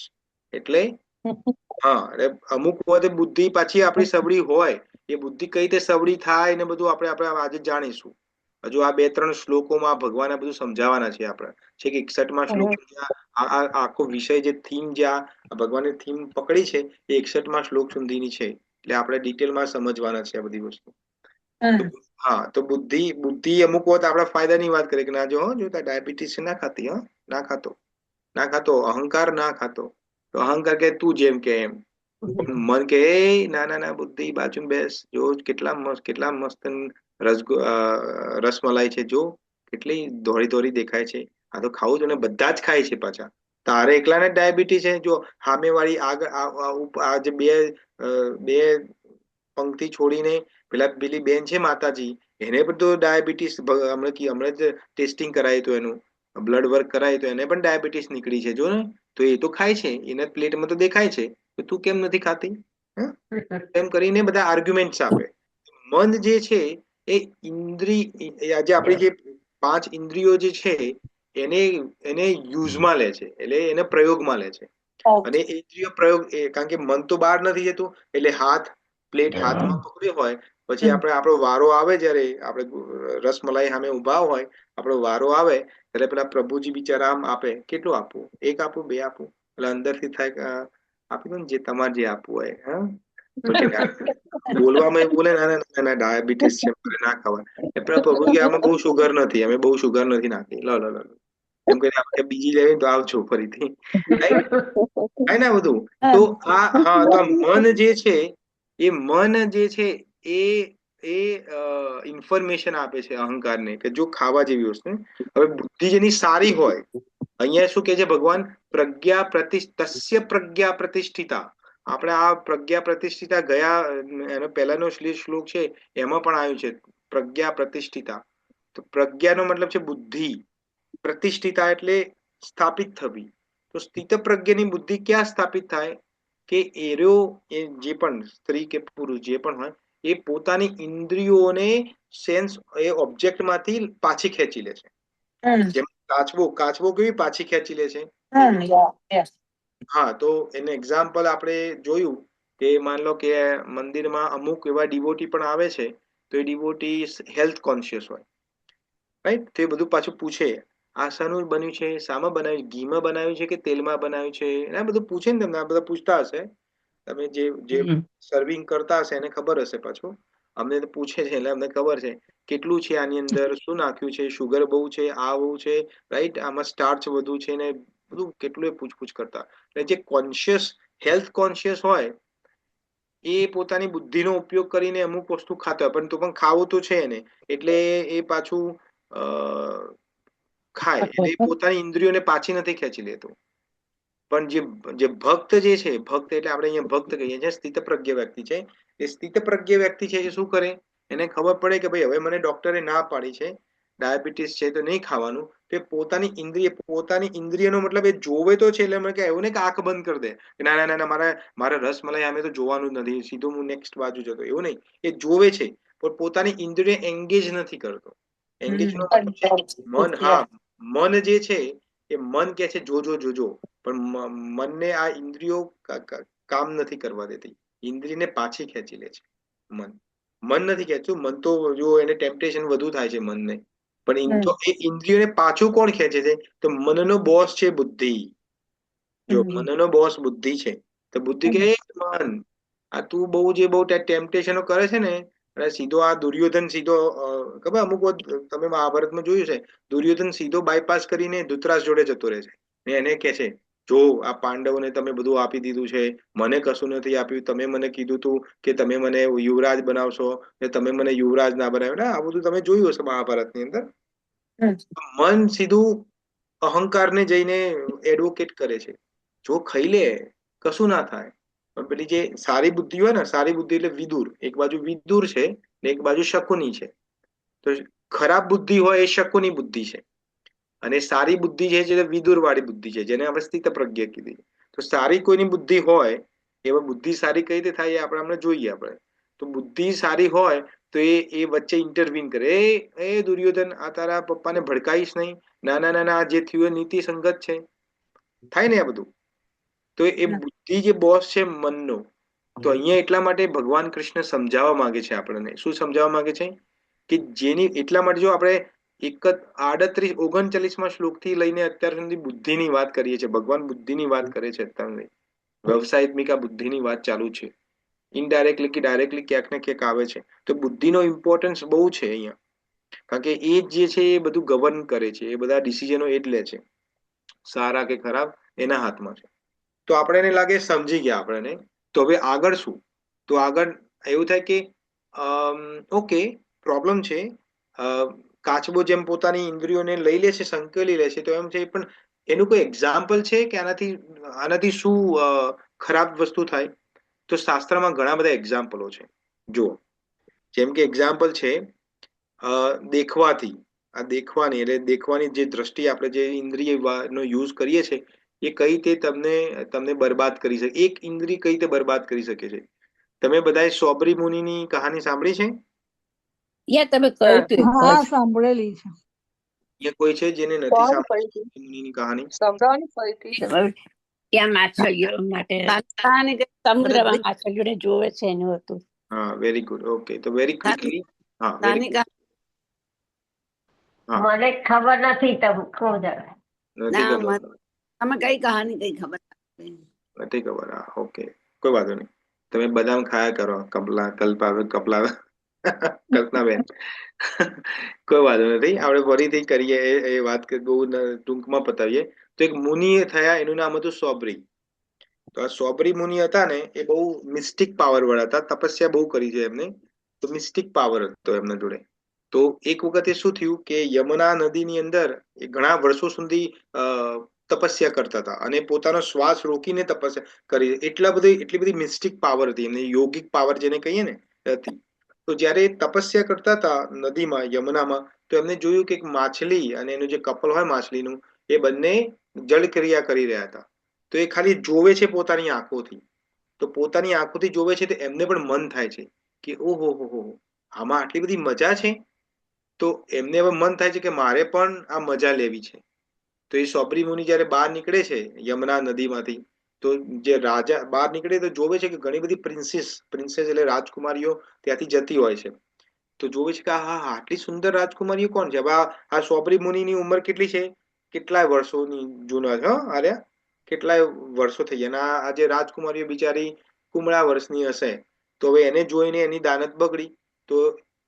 એટલે અમુક વખતે બુદ્ધિ પાછી આપણી સબળી હોય. એ બુદ્ધિ કઈ રીતે સબળી થાય ને બધું આપણે આજે જાણીશું. હજુ આ 2-3 શ્લોકોમાં ભગવાને બધું સમજાવવાના છે. આપણે છે કે 61માં શ્લોક આખો વિષય જે થીમ જ્યાં ભગવાને થીમ પકડી છે એ 61માં શ્લોક સુધીની છે. એટલે આપણે ડિટેલમાં સમજવાના છે આ બધી વસ્તુ. હા, તો બુદ્ધિ અમુક વખત આપણા ફાયદાની વાત કરે કે ના જો ડાયાબિટીસ ના ખાતી, ના ખાતો અહંકાર ના ખાતો. તો અહંકાર કે તું જેમ કે એમ. મન કે ના બુદ્ધિ બાજુ બેસ, જો કેટલા મસ્ત રસમલાઈ છે, જો કેટલી ધોળી દેખાય છે. આ તો ખાવું જોઈએ, બધા જ ખાય છે પાછા. તારે એકલાને ડાયાબિટીસ છે? જો સામે વાળી આ જે બે પંક્તિ છોડીને પેલી બેન છે માતાજી, એને પણ તો ડાયાબિટીસ હમણાં જ ટેસ્ટિંગ કરાયું હતું, એનું બ્લડ વર્ક કરાયું તો એને પણ ડાયાબિટીસ નીકળી છે. જો ને, તો એ તો ખાય છે, એના પ્લેટમાં તો દેખાય છે, તો તું કેમ નથી ખાતી? એમ કરીને બધા આર્ગ્યુમેન્ટ્સ આપે. મન જે છે એ આજે આપણી જે 5 ઇન્દ્રિયો જે છે એને યુઝમાં લે છે, એટલે એને પ્રયોગમાં લે છે. અને ઇન્દ્રિય પ્રયોગ કારણ કે મન તો બહાર નથી જતું, એટલે પ્લેટ હાથમાં પકડ્યો હોય પછી આપણો વારો આવે, જયારે આપણે રસમલાઈ સામે ઉભા હોય, આપણો વારો આવે એટલે પેલા પ્રભુજી બિચારા આમ આપે. કેટલું આપવું? 1 આપું, 2 આપું? એટલે અંદરથી થાય આપી દો ને, જે તમારે જે આપવું હોય. બોલવામાં બોલે ના ડાયાબિટીસ છે, મારે ના ખવાય. પ્રભુ કે આમાં બહુ શુગર નથી, અમે બહુ શુગર નથી નાખી, લો એમ કરીને આપણે બીજી લેવી તો આવજો ફરીથી. થાય ને બધું. તો તો મન જે છે એ ઇન્ફોર્મેશન આપે છે અહંકારને કે જો ખાવા જેવી વસ્તુ. હવે બુદ્ધિ જેની સારી હોય, અહીંયા શું કે છે ભગવાન? તસ્ય પ્રજ્ઞા પ્રતિષ્ઠિતા. આપણે આ પ્રજ્ઞા પ્રતિષ્ઠિતા ગયા એનો પહેલાનો શ્લોક છે એમાં પણ આવ્યું છે, પ્રજ્ઞા પ્રતિષ્ઠિતા. તો પ્રજ્ઞાનો મતલબ છે બુદ્ધિ, પ્રતિષ્ઠિતા એટલે સ્થાપિત થવી. તો સ્થિત પ્રજ્ઞાની બુદ્ધિ ક્યાં સ્થાપિત થાય? કે એ જે પણ સ્ત્રી કે પુરુષ જે પણ હોય એ પોતાની ઇન્દ્રિયોને એ ઓબ્જેક્ટમાંથી પાછી ખેંચી લે છે. જેમ કાચબો કેવી પાછી ખેંચી લે છે. હા, તો એને એક્ઝામ્પલ આપણે જોયું કે માન લો કે મંદિરમાં અમુક એવા ડિવોટી પણ આવે છે, તો એ ડિવોટી હેલ્થ કોન્શિયસ હોય, રાઈટ? તો એ બધું પાછું પૂછે, આ શાનું બન્યું છે, શામાં બનાવ્યું, ઘીમાં બનાવ્યું છે કે તેલમાં બનાવ્યું છે, આ બધું પૂછે ને. તમને આ બધા પૂછતા હશે, તમે જે સર્વિંગ કરતા હશે એને ખબર હશે. પાછું અમને તો પૂછે છે એટલે અમને ખબર છે કેટલું છે આની અંદર, શું નાખ્યું છે, શુગર બહુ છે, આ બહુ છે, રાઈટ? આમાં સ્ટાર્ચ વધુ છે ને બધું કેટલું પૂછપૂછ કરતા. એટલે જે કોન્શિયસ હેલ્થ કોન્શિયસ હોય એ પોતાની બુદ્ધિનો ઉપયોગ કરીને અમુક વસ્તુ ખાતો હોય, પણ તો પણ ખાવું તો છે ને, એટલે એ પાછું ખાય, એટલે એ પોતાની ઇન્દ્રિયોને પાછી નથી ખેંચી લેતો. પણ જે ભક્ત જે છે, ભક્ત એટલે આપણે અહીંયા ભક્ત કહીએ છીએ, સ્થિતપ્રજ્ઞ વ્યક્તિ છે. એ સ્થિતપ્રજ્ઞ વ્યક્તિ છે, એ શું કરે, એને ખબર પડે કે ભાઈ હવે મને ડોક્ટરે ના પાડી છે, ડાયાબિટીસ છે તો નહીં ખાવાનું, તો પોતાની ઇન્દ્રિયનો મતલબ એ જોવે તો છે, એટલે મને કે એવું નહીં કે આંખ બંધ કરી દે, ના ના ના મારે રસમલાઈ આમે તો જોવાનું જ નથી, સીધું હું નેક્સ્ટ બાજુ જતો, એવું નહીં. એ જોવે છે પણ પોતાની ઇન્દ્રિય એંગેજ નથી કરતો. એંગેજ નો મતલબ છે મન. હા, મન જે છે એ મન કે છે જોજો જોજો, પણ મનને આ ઇન્દ્રિયો કામ નથી કરવા દેતી, ઇન્દ્રિયને પાછી ખેંચી લે છે. મન નથી ખેંચતું, મન તો જો એને ટેમ્પટેશન વધુ થાય છે મનને, પણ તો એ ઇન્દ્રિયોને પાછું કોણ ખેંચે છે, તો મનનો બોસ છે બુદ્ધિ. જો મનનો બોસ બુદ્ધિ છે, તો બુદ્ધિ કે મન આ તું બહુ ટેમ્પટેશનો કરે છે ને, અને સીધો આ દુર્યોધન સીધો ખબર અમુક તમે મહાભારતમાં જોયું છે, દુર્યોધન સીધો બાયપાસ કરીને ધૃતરાષ્ટ્ર જોડે જતો રહે છે ને એને કે છે જો આ પાંડવોને તમે બધું આપી દીધું છે, મને કશું નથી આપ્યું, તમે મને કીધું તું કે તમે મને યુવરાજ બનાવશો ને તમે મને યુવરાજ ના બનાવ્યો. આ બધું તમે જોયું હશે મહાભારતની અંદર. મન સીધું અહંકારને જઈને એડવોકેટ કરે છે, જો ખાઈ લે કશું ના થાય. પણ પેલી જે સારી બુદ્ધિ હોય ને, સારી બુદ્ધિ એટલે વિદુર, એક બાજુ વિદુર છે ને એક બાજુ શકુની છે. તો ખરાબ બુદ્ધિ હોય એ શકુની બુદ્ધિ છે, અને સારી બુદ્ધિ છે વિદુર વાળી બુદ્ધિ છે, જેને આપણે સ્થિતપ્રજ્ઞ કીધી. તો સારી કોઈની બુદ્ધિ હોય, એમાં બુદ્ધિ સારી કઈ રીતે થાય એ આપણે જોઈએ. આપણે તો બુદ્ધિ સારી હોય તો એ વચ્ચે ઇન્ટરવીન કરે, એ દુર્યોધન આ તારા પપ્પાને ભડકાઈશ નહીં, ના ના ના ના, જે થયું એ નીતિ સંગત છે, થાય ને આ બધું. તો એ બુદ્ધિ જે બોસ છે મનનો, તો અહીંયા એટલા માટે ભગવાન કૃષ્ણ સમજાવવા માંગે છે આપણને. શું સમજાવવા માંગે છે કે જેની, એટલા માટે જો આપણે 39 શ્લોક થી લઈને અત્યાર સુધી બુદ્ધિની વાત કરીએ છીએ, ભગવાન બુદ્ધિની વાત કરે છે અત્યાર સુધી, વ્યવસાયિક બુદ્ધિની વાત ચાલુ છે, ઇનડાયરેક્ટલી કે ડાયરેક્ટલી ક્યાંક ને ક્યાંક આવે છે. તો બુદ્ધિનો ઇમ્પોર્ટન્સ બહુ છે અહીંયા, કારણ કે એ જે છે એ બધું ગવર્ન કરે છે, એ બધા ડિસિઝનો એ જ લે છે, સારા કે ખરાબ એના હાથમાં છે. તો આપણે એને લાગે સમજી ગયા આપણે. તો હવે આગળ શું? તો આગળ એવું થાય કે ઓકે પ્રોબ્લેમ છે, કાચબો જેમ પોતાની ઇન્દ્રિયોને લઈ લે છે, સંકેલી લે છે, તો એમ છે, પણ એનું કોઈ એક્ઝામ્પલ છે કે આનાથી શું ખરાબ વસ્તુ થાય? તો શાસ્ત્રમાં ઘણા બધા એક્ઝામ્પલો છે. જુઓ, જેમ કે એક્ઝામ્પલ છે દેખવાથી, આ દેખવાની એટલે દેખવાની જે દ્રષ્ટિ આપણે જે ઇન્દ્રિય નો યુઝ કરીએ છીએ, એ કઈ રીતે તમને બરબાદ કરી શકે, એક ઇન્દ્રિય કઈ રીતે બરબાદ કરી શકે છે. તમે બધાએ સોબરી મુનિની કહાની સાંભળી છે? તમે કહ્યું સાંભળેલી છે. અહીંયા કોઈ છે જેને નથી સાંભળી મુનિની કહાની? ત્યાં માછલીઓ માટે સમુદ્રમાં માછલીઓને જોવે છે એનું હતું. હા, વેરી ગુડ. ઓકે, તો વેરી ક્વિકલી. હા, વેરી ગુડ. મને ખબર નથી, તમે કહો જરા. નથી ખબર. તમે કઈ કહાની કઈ ખબર નથી ખબર? હા, ઓકે, કોઈ વાંધો નહીં. તમે બદામ ખાયા કરો, કલ્પનાબેન. કોઈ વાંધો નથી, આપણે ફરીથી કરીએ એ વાત, બહુ ટૂંકમાં પતાવીએ. તો એક મુનિ થયા, એનું નામ હતું સોબરી. તો આ સોબરી મુનિ હતા ને, એ બહુ મિસ્ટિક પાવર વાળા હતા, તપસ્યા બહુ કરી છે એમને, તો મિસ્ટિક પાવર હતો એમના જોડે. તો એક વખતે શું થયું કે યમુના નદીની અંદર એ ઘણા વર્ષો સુધી તપસ્યા કરતા હતા, અને પોતાનો શ્વાસ રોકીને તપસ્યા કરી. એટલી બધી મિસ્ટિક પાવર હતી એમને, યોગિક પાવર જેને કહીએ ને હતી. તો જયારે તપસ્યા કરતા હતા નદીમાં, યમુનામાં, તો એમને જોયું કે એક માછલી અને એનું જે કપલ હોય માછલીનું, એ બંને જળક્રિયા કરી રહ્યા હતા. તો એ ખાલી જોવે છે પોતાની આંખોથી. તો પોતાની આંખોથી જોવે છે, તો એમને પણ મન થાય છે કે ઓહો હો, આમાં આટલી બધી મજા છે. તો એમને હવે મન થાય છે કે મારે પણ આ મજા લેવી છે. તો એ સોબરી મુનિ જયારે બહાર નીકળે છે યમુના નદીમાંથી, તો જે રાજા બહાર નીકળે તો જોવે છે કે ઘણી બધી પ્રિન્સેસ એટલે રાજકુમારીઓ ત્યાંથી જતી હોય છે. તો જોવે છે કે હા, આટલી સુંદર રાજકુમારીઓ કોણ છે? હવે આ સોબરી મુનિની ઉંમર કેટલી છે? કેટલાય વર્ષોની જૂના છે. આર્યા કેટલાય વર્ષો થઈ ગયા, આ જે રાજકુમારીઓ બિચારી કુમળા વર્ષની હશે. તો હવે એને જોઈને એની દાનત બગડી. તો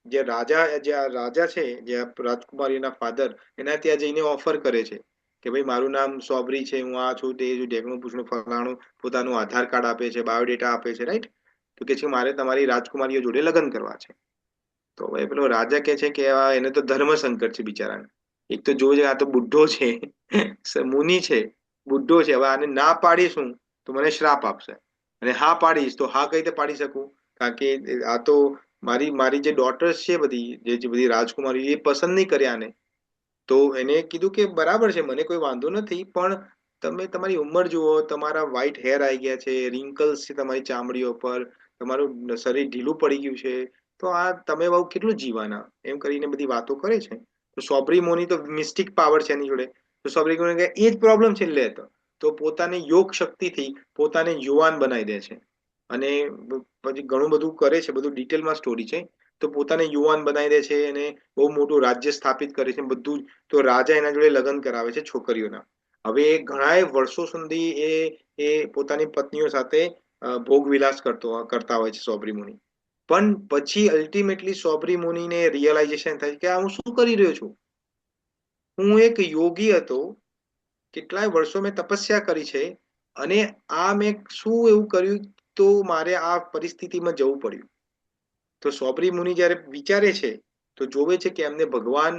જે રાજા છે, જે રાજકુમારીના ફાધર, એના ત્યાં જઈને ઓફર કરે છે કે ભાઈ મારું નામ સોબરી છે, હું આ છું, તે છું, ઢેકણું પૂછણું ફલાણું, પોતાનું આધાર કાર્ડ આપે છે, બાયોડેટા આપે છે, રાઈટ. તો કે છે મારે તમારી રાજકુમારીઓ જોડે લગ્ન કરવા છે. તો હવે પેલો રાજા કે છે કે એને તો ધર્મ સંકટ છે બિચારાને. એક તો જોજે આ તો બુઢો છે, મુનિ છે, બુઢો છે. હવે આને ના પાડીશું તો મને શ્રાપ આપશે, અને હા પાડીશ તો હા કઈ રીતે પાડી શકું? કારણ કે આ તો મારી મારી જે ડોટર્સ છે બધી જે બધી રાજકુમારી એ પસંદ નહીં કરે આને. તો એને કીધું કે બરાબર છે, મને કોઈ વાંધો નથી, પણ તમે તમારી ઉંમર જુઓ, તમારા વ્હાઈટ હેર આવી ગયા છે, રિંકલ્સ છે તમારી ચામડીઓ પર, તમારું શરીર ઢીલું પડી ગયું છે, તો આ તમે બહુ કેટલું જીવાના, એમ કરીને બધી વાતો કરે છે. તો સોબ્રી મોની તો મિસ્ટિક પાવર છે એની જોડે. તો સોબ્રી મોની કહે એ જ પ્રોબ્લેમ છે, લે તો પોતાની યોગ શક્તિથી પોતાને યુવાન બનાવી દે છે. અને પછી ઘણું બધું કરે છે, બધું ડિટેલમાં સ્ટોરી છે. તો પોતાને યુવાન બનાવી દે છે અને બહુ મોટું રાજ્ય સ્થાપિત કરે છે બધું જ. તો રાજા એના જોડે લગ્ન કરાવે છે છોકરીઓના. હવે ઘણા વર્ષો સુધી એ પોતાની પત્નીઓ સાથે ભોગ વિલાસ કરતા હોય છે સોબ્રી મુનિ. પણ પછી અલ્ટિમેટલી સોબ્રી મુનિને રિયલાઇઝેશન થાય કે આ હું શું કરી રહ્યો છું? હું એક યોગી હતો, કેટલાય વર્ષો મેં તપસ્યા કરી છે, અને આ મેં શું એવું કર્યું તો મારે આ પરિસ્થિતિમાં જવું પડ્યું? તો સોબ્રી મુનિ જયારે વિચારે છે તો જોવે છે કે એમને ભગવાન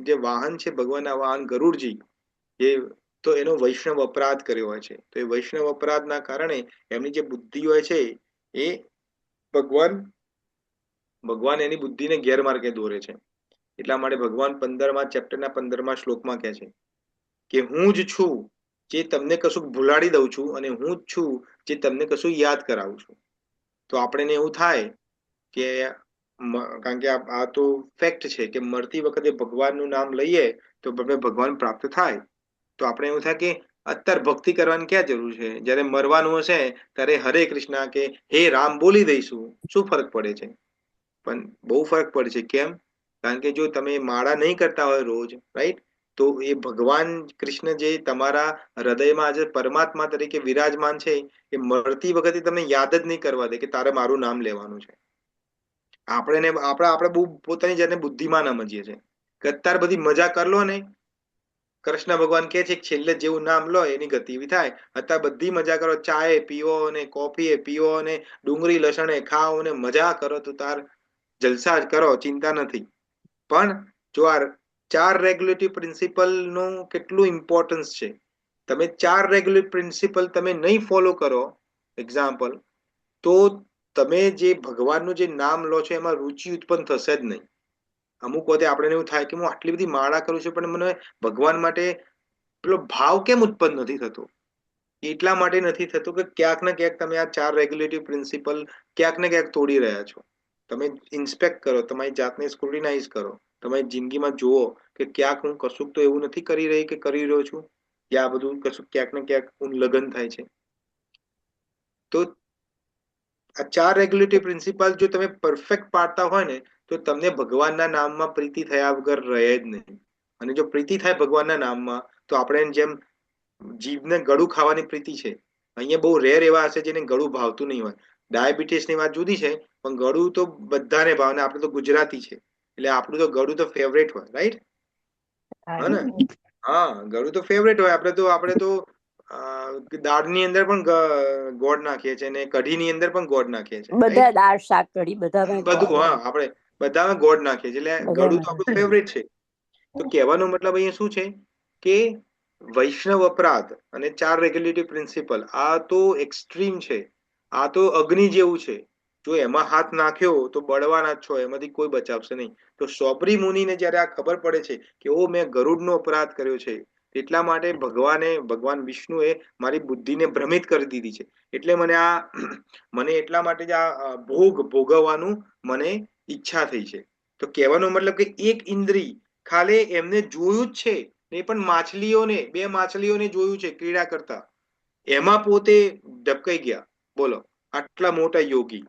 જે વાહન છે, ભગવાનના વાહન ગરુડજી, એ તો એનો વૈષ્ણવ અપરાધ કર્યો હોય છે. તો એ વૈષ્ણવ અપરાધના કારણે એમની જે બુદ્ધિ હોય છે એ ભગવાન એની બુદ્ધિને ગેરમાર્ગે દોરે છે. એટલા માટે ભગવાન 15મા ચેપ્ટરના 15મા શ્લોકમાં કહે છે કે હું જ છું જે તમને કશું ભૂલાડી દઉં છું, અને હું જ છું જે તમને કશું યાદ કરાવું છું. તો આપણે એવું થાય કે કારણ કે આ તો ફેક્ટ છે કે મરતી વખતે ભગવાનનું નામ લઈએ તો ભગવાન પ્રાપ્ત થાય. તો આપણે એવું થાય કે અત્યારે ભક્તિ કરવાની ક્યાં જરૂર છે? જયારે મરવાનું હશે ત્યારે હરે કૃષ્ણ કે હે રામ બોલી દઈશું, શું ફરક પડે છે? પણ બહુ ફરક પડે છે. કેમ? કારણ કે જો તમે માળા નહીં કરતા હોય રોજ, રાઈટ, તો એ ભગવાન કૃષ્ણ જે તમારા હૃદયમાં આજે પરમાત્મા તરીકે વિરાજમાન છે, એ મરતી વખતે તમને યાદ જ નહીં કરવા દે કે તારે મારું નામ લેવાનું છે. આપણે બહુ પોતાની જાતને બુદ્ધિમાન સમજીએ છીએ કે અત્યારે બધી મજા કર લો ને. કૃષ્ણ ભગવાન કે છે છેલ્લે જેવું નામ લો એની ગતિ એવી થાય. અત્યારે બધી મજા કરો, ચાય પીવો ને કોફી પીવો ને ડુંગળી લસણે ખાઓ ને મજા કરો, તો તાર જલસા જ કરો, ચિંતા નથી. પણ જો આ 4 રેગ્યુલેટરી પ્રિન્સિપલ નું કેટલું ઇમ્પોર્ટન્સ છે, તમે 4 રેગ્યુલેટરી પ્રિન્સિપલ તમે નહીં ફોલો કરો, એક્ઝામ્પલ, તો તમે જે ભગવાનનું જે નામ લો છો એમાં રુચિ ઉત્પન્ન થશે જ નહીં. અમુક વખતે આપણે એવું થાય કે હું આટલી બધી માળા કરું છું પણ મને ભગવાન માટે પેલો ભાવ કેમ ઉત્પન્ન નથી થતો? એટલા માટે નથી થતું કે ક્યાંક ને ક્યાંક તમે આ 4 રેગ્યુલેટરી પ્રિન્સિપલ ક્યાંક ને ક્યાંક તોડી રહ્યા છો. તમે ઇન્સ્પેક્ટ કરો, તમારી જાતને સ્ક્રુટિનાઇઝ કરો, તમારી જિંદગીમાં જુઓ કે ક્યાંક હું કશુંક તો એવું નથી કરી રહી કે કરી રહ્યો છું, કે આ બધું કશું ક્યાંક ને ક્યાંક ઉલ્લંઘન થાય છે. તો આ 4 રેગ્યુલેટરી પ્રિન્સિપલ જો તમે પરફેક્ટ પાડતા હોય ને, તો તમને ભગવાનના નામમાં પ્રીતિ થયા વગર રહે જ નહીં. અને જો પ્રીતિ થાય ભગવાનના નામમાં, તો આપણે જેમ જીભને ગળું ખાવાની પ્રીતિ છે, અહીંયા બહુ રેર એવા હશે જેને ગળું ભાવતું નહીં હોય. ડાયાબિટીસની વાત જુદી છે, પણ ગળું તો બધાને ભાવે, ને આપણે તો ગુજરાતી છે એટલે આપણું તો ગળું તો ફેવરેટ હોય, રાઈટ? હા ને? હા, ગળું તો ફેવરેટ હોય. આપણે તો દાળની અંદર પણ ગોળ નાખીએ છીએ, અને કઢીની અંદર પણ ગોળ નાખીએ છીએ, બધા દાળ શાક કઢી બધામાં બધું. હા, આપણે બધામાં ગોળ નાખીએ છીએ, એટલે ગળું તો આપણું ફેવરેટ છે. તો કહેવાનો મતલબ અહીંયા શું છે કે વૈષ્ણવ અપરાધ અને 4 રેગ્યુલેટરી પ્રિન્સિપલ આ તો એક્સ્ટ્રીમ છે. આ તો અગ્નિ જેવું છે. જો એમાં હાથ નાખ્યો તો બળવાના જ છો, એમાંથી કોઈ બચાવશે નહીં. તો સોબ્રી મુનિને જયારે આ ખબર પડે છે કે ઓ મેં ગરુડનો અપરાધ કર્યો છે, એટલા માટે ભગવાન વિષ્ણુએ મારી બુદ્ધિને ભ્રમિત કરી દીધી છે, એટલે મને એટલા માટે જ આ ભોગ ભોગવવાનું મને ઈચ્છા થઈ છે. તો કહેવાનો મતલબ કે એક ઇન્દ્રિય ખાલી એમને જોયું જ છે, એ પણ માછલીઓને, 2 માછલીઓને જોયું છે ક્રીડા કરતા, એમાં પોતે ઢબકાઈ ગયા. બોલો, આટલા મોટા યોગી.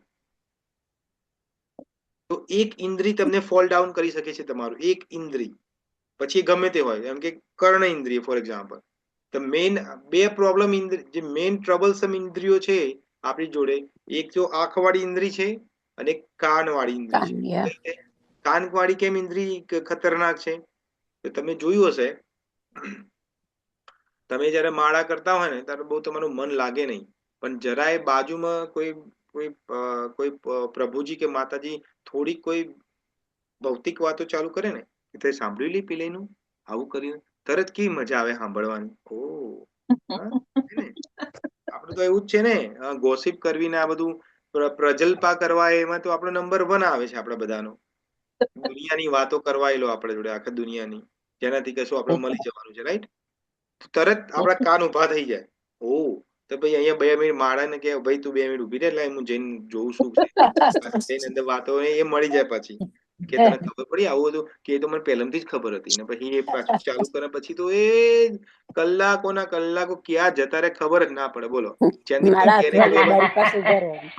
તો એક ઇન્દ્રિય તમને ફોલ ડાઉન કરી શકે છે, તમારું એક ઇન્દ્રિય, પછી ગમે તે હોય, એમ કે કર્ણ ઇન્દ્રિય ફોર એક્ઝામ્પલ. તો મેઇન 2 પ્રોબ્લેમ જે મેઇન ટ્રબલસમ ઇન્દ્રિયો છે આપણી જોડે, એક તો આંખવાળી ઇન્દ્રિય છે અને કાનવાળી ઇન્દ્રિય છે. કાનવાળી કેમ ઇન્દ્રિય ખતરનાક છે? તો તમે જોયું હશે, તમે જયારે માળા કરતા હોય ને ત્યારે બહુ તમારું મન લાગે નહીં, પણ જરાય બાજુમાં કોઈ કોઈ પ્રભુજી કે માતાજી થોડી કોઈ ભૌતિક વાતો ચાલુ કરે ને, તે સાંભળ્યું લી પેલીનું આવું કરીને, તરત કેવી મજા આવે સાંભળવાની. આપડે તો એવું જ છે ને, ગોસિપ કરવી ને આ બધું પ્રજલ્પા કરવા, એમાં તો આપણો નંબર 1 આવે છે આપડા બધાનો. દુનિયાની વાતો કરવાયેલો આપણે જોડે, આખા દુનિયાની, જેનાથી કશું આપણે મળી જવાનું છે, રાઈટ? તરત આપડા કાન ઉભા થઈ જાય. તો ભાઈ અહીંયા 2 મિનિટ માળા ને કે ભાઈ તું 2 મિનિટ ઉભી રહે, એટલે હું જઈને જોઉં શું છે અંદર વાતો એ મળી જાય. પછી કે તને ખબર પડી આવું હતું, કે એ તો મને પહેલાથી જ ખબર હતી. ને પછી એ પાછું ચાલુ કરે, પછી તો એ કલાકોના કલાકો ક્યાં જતા રહે ખબર જ ના પડે. બોલો.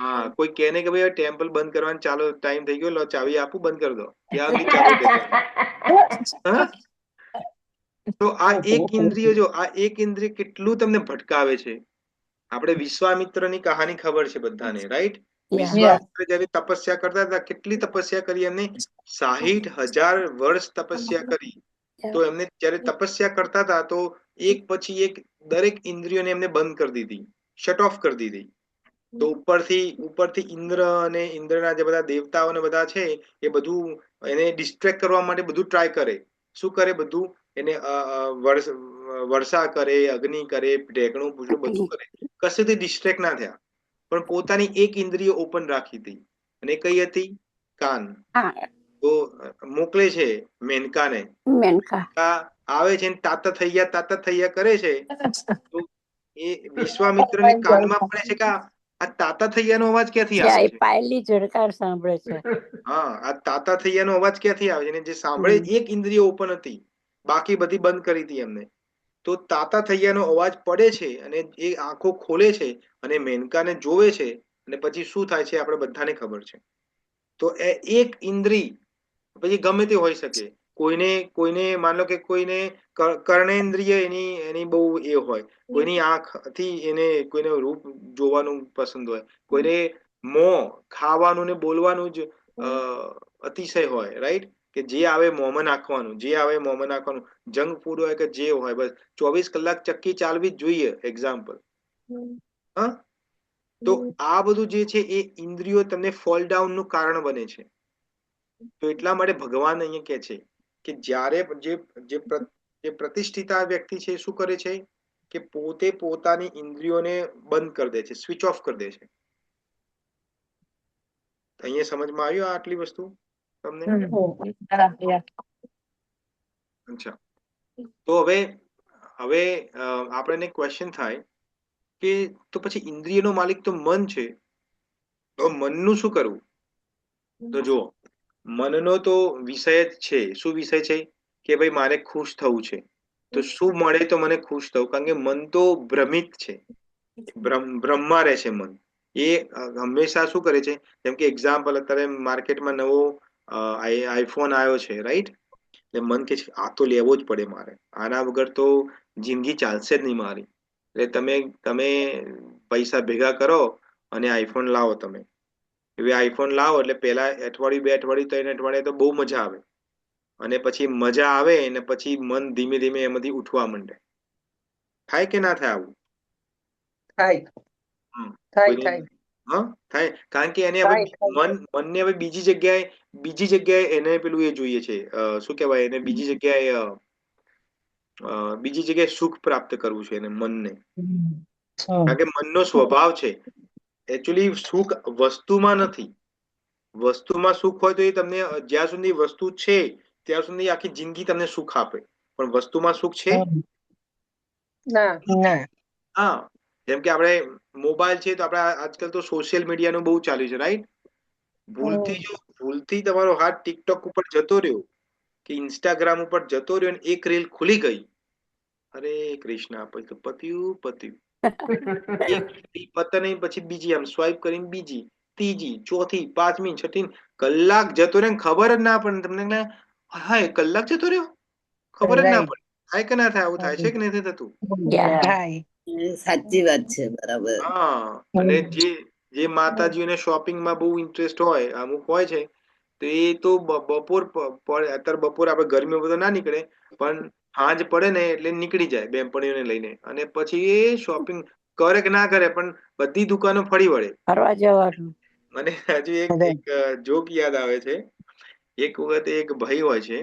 હા, કોઈ કહે ને કે ભાઈ ટેમ્પલ બંધ કરવાનું ચાલો ટાઈમ થઈ ગયો, લો ચાવી આપું, બંધ કરી દો, ત્યાં સુધી ચાલુ રહેશે. તો આ એક ઇન્દ્રિય, જો આ એક ઇન્દ્રિય કેટલું તમને ભટકાવે છે. આપણે વિશ્વામિત્રની કહાની ખબર છે બધાને, રાઈટ? વિશ્વામિત્ર જયારે તપસ્યા કરતા હતા, કેટલી તપસ્યા કરી એમને? 60,000 વર્ષ તપસ્યા કરી. તો એમને જયારે તપસ્યા કરતા હતા, તો એક પછી એક દરેક ઇન્દ્રિયોને એમને બંધ કરી દીધી, શટ ઓફ કરી દીધી. તો ઉપરથી ઇન્દ્ર અને ઇન્દ્રના જે બધા દેવતાઓ ને બધા છે, એ બધું એને ડિસ્ટ્રેક્ટ કરવા માટે બધું ટ્રાય કરે. શું કરે? બધું એને વર્ષા કરે, અગ્નિ કરે, ઢેકણું પૂછડું બધું કરે, કશેથી ડિસ્ટ્રેક્ટ ના થયા. પણ પોતાની એક ઇન્દ્રિય ઓપન રાખી હતી, અને કઈ હતી? કાન. તો મોકલે છે મેનકાને. આવે છે, તાતા થૈયા કરે છે. તો એ વિશ્વામિત્રને કાનમાં પડે છે કે આ તાતા થૈયાનો અવાજ ક્યાંથી આવે છે? પાયલી ઝડકાર સાંભળે છે. હા, આ તાતા થૈયાનો અવાજ ક્યાંથી આવે છે? અને જે સાંભળે એક ઇન્દ્રિય ઓપન હતી, બાકી બધી બંધ કરી હતી એમને. તો તાતા થૈયાનો અવાજ પડે છે, અને એ આંખો ખોલે છે, અને મેનકાને જોવે છે, અને પછી શું થાય છે આપણે બધાને ખબર છે. તો એ એક ઇન્દ્રિય પછી ગમે તે હોઈ શકે. કોઈને માન લો કે કોઈને કર્ણેન્દ્રિય એની બહુ એ હોય, કોઈની આંખથી એને કોઈને રૂપ જોવાનું પસંદ હોય, કોઈને મોં ખાવાનું ને બોલવાનું જ અતિશય હોય, રાઈટ? કે જે આવે મોંમાં નાખવાનું, જંક ફૂડ હોય કે જે હોય, બસ 24 કલાક ચક્કી ચાલવી જ જોઈએ, એક્ઝામ્પલ. હા, તો આ બધું જે છે એ ઇન્દ્રિયો તમને ફોલ ડાઉન નું કારણ બને છે. તો એટલા માટે ભગવાન અહીંયા કહે છે કે જ્યારે જે પ્રતિષ્ઠિત વ્યક્તિ છે શું કરે છે કે પોતે પોતાની ઇન્દ્રિયોને બંધ કરી દે છે, સ્વિચ ઓફ કરી દે છે. અહીંયા સમજમાં આવ્યું આટલી વસ્તુ તમને? અચ્છા, તો હવે આપણને ક્વેશ્ચન થાય કે તો પછી ઇન્દ્રિયનો માલિક તો મન છે, તો મનનું શું કરવું? તો જુઓ, મનનો તો વિષય જ છે. શું વિષય છે? કે ભાઈ મારે ખુશ થવું છે, તો શું મળે તો મને ખુશ થવું? કારણ કે મન તો ભ્રમિત છે, ભ્રમમાં રહે છે મન. એ હંમેશા શું કરે છે? જેમ કે એક્ઝામ્પલ, અત્યારે માર્કેટમાં નવો આઈફોન આવ્યો છે, રાઈટ? એટલે મન કે છે આ તો લેવો જ પડે મારે, આના વગર તો જિંદગી ચાલશે જ નહીં મારી. એટલે તમે પૈસા ભેગા કરો અને આઈફોન લાવો. તમે હવે આઈફોન લાવો એટલે પેલા અઠવાડિયું, 2 અઠવાડિયું, 3 અઠવાડિયા તો બહુ મજા આવે, અને પછી મજા આવે ને પછી મન ધીમે ધીમે એમાંથી ઉઠવા માંડે. થાય કે ના થાય આવું? થાય. કારણ કે એને મનને હવે બીજી જગ્યાએ એને પેલું એ જોઈએ છે, શું કહેવાય એને, બીજી જગ્યાએ સુખ પ્રાપ્ત કરવું છે એને, મનને. કારણ કે મનનો સ્વભાવ છે એકચ્યુઅલી સુખ વસ્તુમાં નથી. વસ્તુમાં સુખ હોય તો એ તમને જ્યાં સુધી વસ્તુ છે ત્યાં સુધી આખી જિંદગી તમને સુખ આપે, પણ વસ્તુમાં સુખ છે? હા, જેમ કે આપણે મોબાઈલ છે, તો આપણે આજકાલ તો સોશિયલ મીડિયાનું બહુ ચાલ્યું છે, રાઈટ? ભૂલથી તમારો હાથ ટિકટોક ઉપર જતો રહ્યો કે ઇન્સ્ટાગ્રામ ઉપર જતો રહ્યો અને એક રીલ ખુલી ગઈ, અરે કૃષ્ણ, પછી તો પત્યું. એક પતે નહીં, પછી બીજી આમ સ્વાઇપ કરીને બીજી, ત્રીજી, ચોથી, 5મી, 6મી, કલાક જતો રહ્યો ખબર જ ના પડે તમને. હા, કલાક જતો રહ્યો ખબર જ ના પડે. થાય કે ના થાય? આવું થાય છે કે નથી થતું? સાચી વાત છે, બરાબર. હા, અને જે માતાજીઓને શોપિંગમાં બહુ ઇન્ટરેસ્ટ હોય, અમુક હોય છે, તો એ તો બપોર અત્યારે બપોર આપણે ગરમીમાં બધો ના નીકળે, પણ સાંજ પડે ને એટલે નીકળી જાય બેનપણીઓને લઈને, અને પછી એ શોપિંગ કરે કે ના કરે પણ બધી દુકાનો ફરી વળે. ફરવા જવાનું. મને હજુ એક જોક યાદ આવે છે. એક વખત એક ભાઈ હોય છે,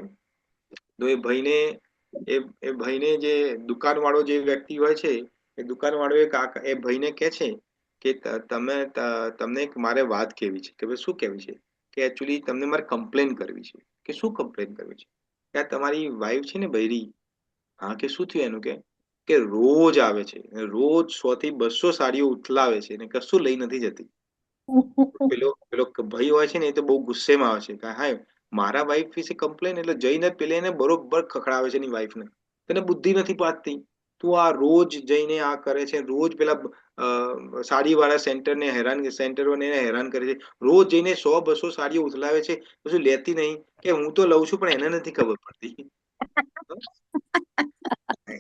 તો એ ભાઈને જે દુકાન વાળો જે વ્યક્તિ હોય છે, એ દુકાન વાળો એ ભાઈને કે છે કે તમને મારે વાત કેવી છે. કે ભાઈ શું કેવી છે? કે એકચ્યુઅલી તમને મારે કમ્પ્લેન કરવી છે. કે શું કમ્પ્લેન કરવી છે? કે આ તમારી વાઈફ છે ને બૈરી, હા કે શું થયું એનું? કે રોજ આવે છે, રોજ 100 થી 200 સાડીઓ ઉથલાવે છે ને કશું લઈ નથી જતી. પેલો ભાઈ હોય છે ને, એ તો બહુ ગુસ્સેમાં આવે છે કે હા મારા વાઈફ વિશે કમ્પ્લેન, એટલે જઈને પેલે એને બરોબર ખખડાવે છે એની વાઈફને. તને બુદ્ધિ નથી પાકતી, તું આ રોજ જઈને આ કરે છે, રોજ પેલા સાડી વાળા સેન્ટરને હેરાન કરે છે, રોજ જઈને 100-200 સાડીઓ ઉથલાવે છે, પછી લેતી નહીં. કે હું તો લઉં છું પણ એને નથી ખબર પડતી.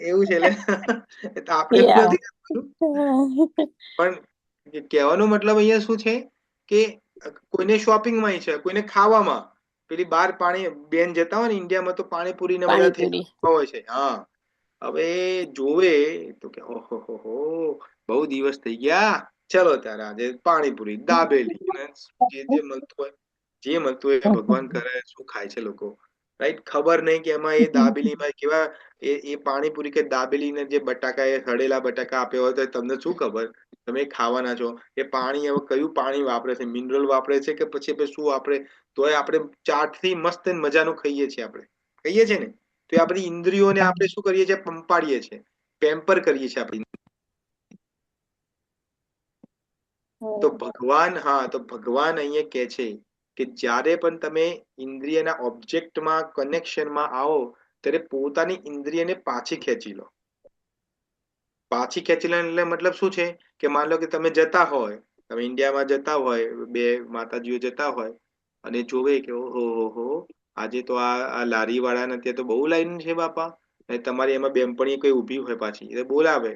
એવું છે એટલે આપણે એવું નથી કરવાનું. પણ કહેવાનો મતલબ અહીંયા શું છે કે કોઈને શોપિંગમાં ઈચ્છા, કોઈને ખાવામાં. પેલી બહાર બેન જતા હોય ને ઇન્ડિયામાં, તો પાણીપુરી ને બધા થેલા હોય છે. હા, હવે જોવે તો કે ઓહો બહુ દિવસ થઈ ગયા, ચલો ત્યારે આજે પાણીપુરી, દાબેલી, જે મળતું હોય ભગવાન કરે શું ખાય છે લોકો, રાઈટ? ખબર નહીં કે એમાં એ દાબેલીમાં કેવા એ પાણીપુરી કે દાબેલી ને જે બટાકા, એ સડેલા બટાકા આપ્યા હોય, તો તમને શું ખબર? તમે ખાવાના છો એ પાણી. હવે કયું પાણી વાપરે છે? મિનરલ વાપરે છે કે પછી શું વાપરે? તોય આપણે ચાટથી મસ્ત મજાનું ખાઈએ છીએ. આપણે ખાઈએ છીએ ને, તો આ બધી ઇન્દ્રિયોને આપણે શું કરીએ છીએ? પંપાડીએ છીએ, પેમ્પર કરીએ છીએ આપણી. તો ભગવાન અહીંયા કે છે કે જ્યારે પણ તમે ઇન્દ્રિયના ઓબ્જેક્ટમાં કનેક્શનમાં આવો, ત્યારે પોતાની ઇન્દ્રિયને પાછી ખેંચી લો. પાછી ખેંચી લો એટલે મતલબ શું છે? કે માન લો કે તમે જતા હોય, તમે ઇન્ડિયામાં જતા હોય, બે માતાજીઓ જતા હોય અને જોવે કે ઓહો આજે તો આ લારી વાળાને ત્યાં તો બહુ લાઈન છે બાપા. અને તમારી એમાં બેનપણી કોઈ ઊભી હોય, પાછી એટલે બોલાવે,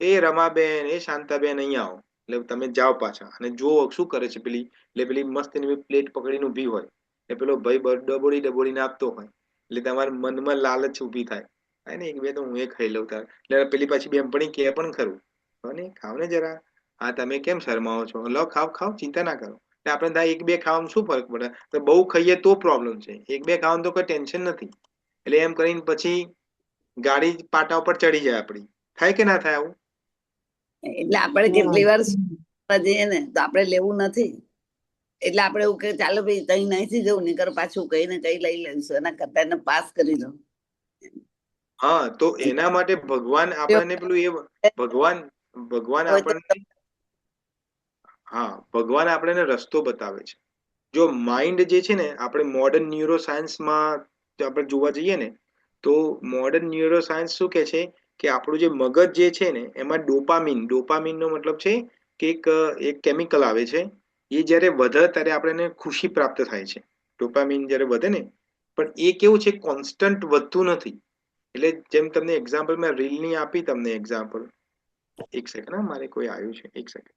એ રમાબેન, એ શાંતાબેન, અહીંયા આવો. એટલે તમે જાઓ પાછા અને જુઓ શું કરે છે પેલી. એટલે પેલી મસ્ત એની પ્લેટ પકડીને ઊભી હોય, એ પેલો ભાઈ ડબોડીને આપતો હોય, એટલે તમારા મનમાં લાલચ ઊભી થાય, ને એક બે તો હું એ ખાઈ લઉં તાર. એટલે પેલી પાછી બેનપણી કે પણ ખરું, ખાવ ને જરા. હા, તમે કેમ શરમાવો છો? લો ખાવ, ચિંતા ના કરો. એટલે આપણે થાય એક બે ખાવામાં શું ફરક પડે? તો બહુ ખાઈએ તો પ્રોબ્લેમ છે, એક બે ખાવાનું તો કોઈ ટેન્શન નથી. એટલે એમ કરીને પછી ગાડી પાટા ઉપર ચડી જાય આપડી. થાય કે ના થાય આવું? એટલે આપણે કેટલી વાર જઈએ ને તો આપણે લેવું નથી, એટલે આપણે એવું કે ચાલો ભાઈ તઈ નહીં જવું, નીકર પાછું કઈ ને કઈ લઈ લઈશું, એના કરતા એને પાસ કરી દો. હા, તો એના માટે ભગવાન આપણને ભગવાન આપણને રસ્તો બતાવે છે. જો માઇન્ડ જે છે ને, આપણે મોડર્ન ન્યુરોસાયન્સમાં આપણે જોવા જઈએ ને, તો મોડર્ન ન્યુરોસાયન્સ શું કે છે કે આપણું જે મગજ જે છે ને, એમાં ડોપામીન નો મતલબ છે કે એક કેમિકલ આવે છે. એ જયારે વધે ત્યારે આપણને ખુશી પ્રાપ્ત થાય છે. ડોપામીન જયારે વધે ને, પણ એ કેવું છે, કોન્સ્ટન્ટ વધતું નથી. એટલે જેમ તમને એક્ઝામ્પલ મેં રીલની આપી, તમને એક્ઝામ્પલ. એક સેકન્ડ, મારે કોઈ આવ્યું છે, એક સેકન્ડ.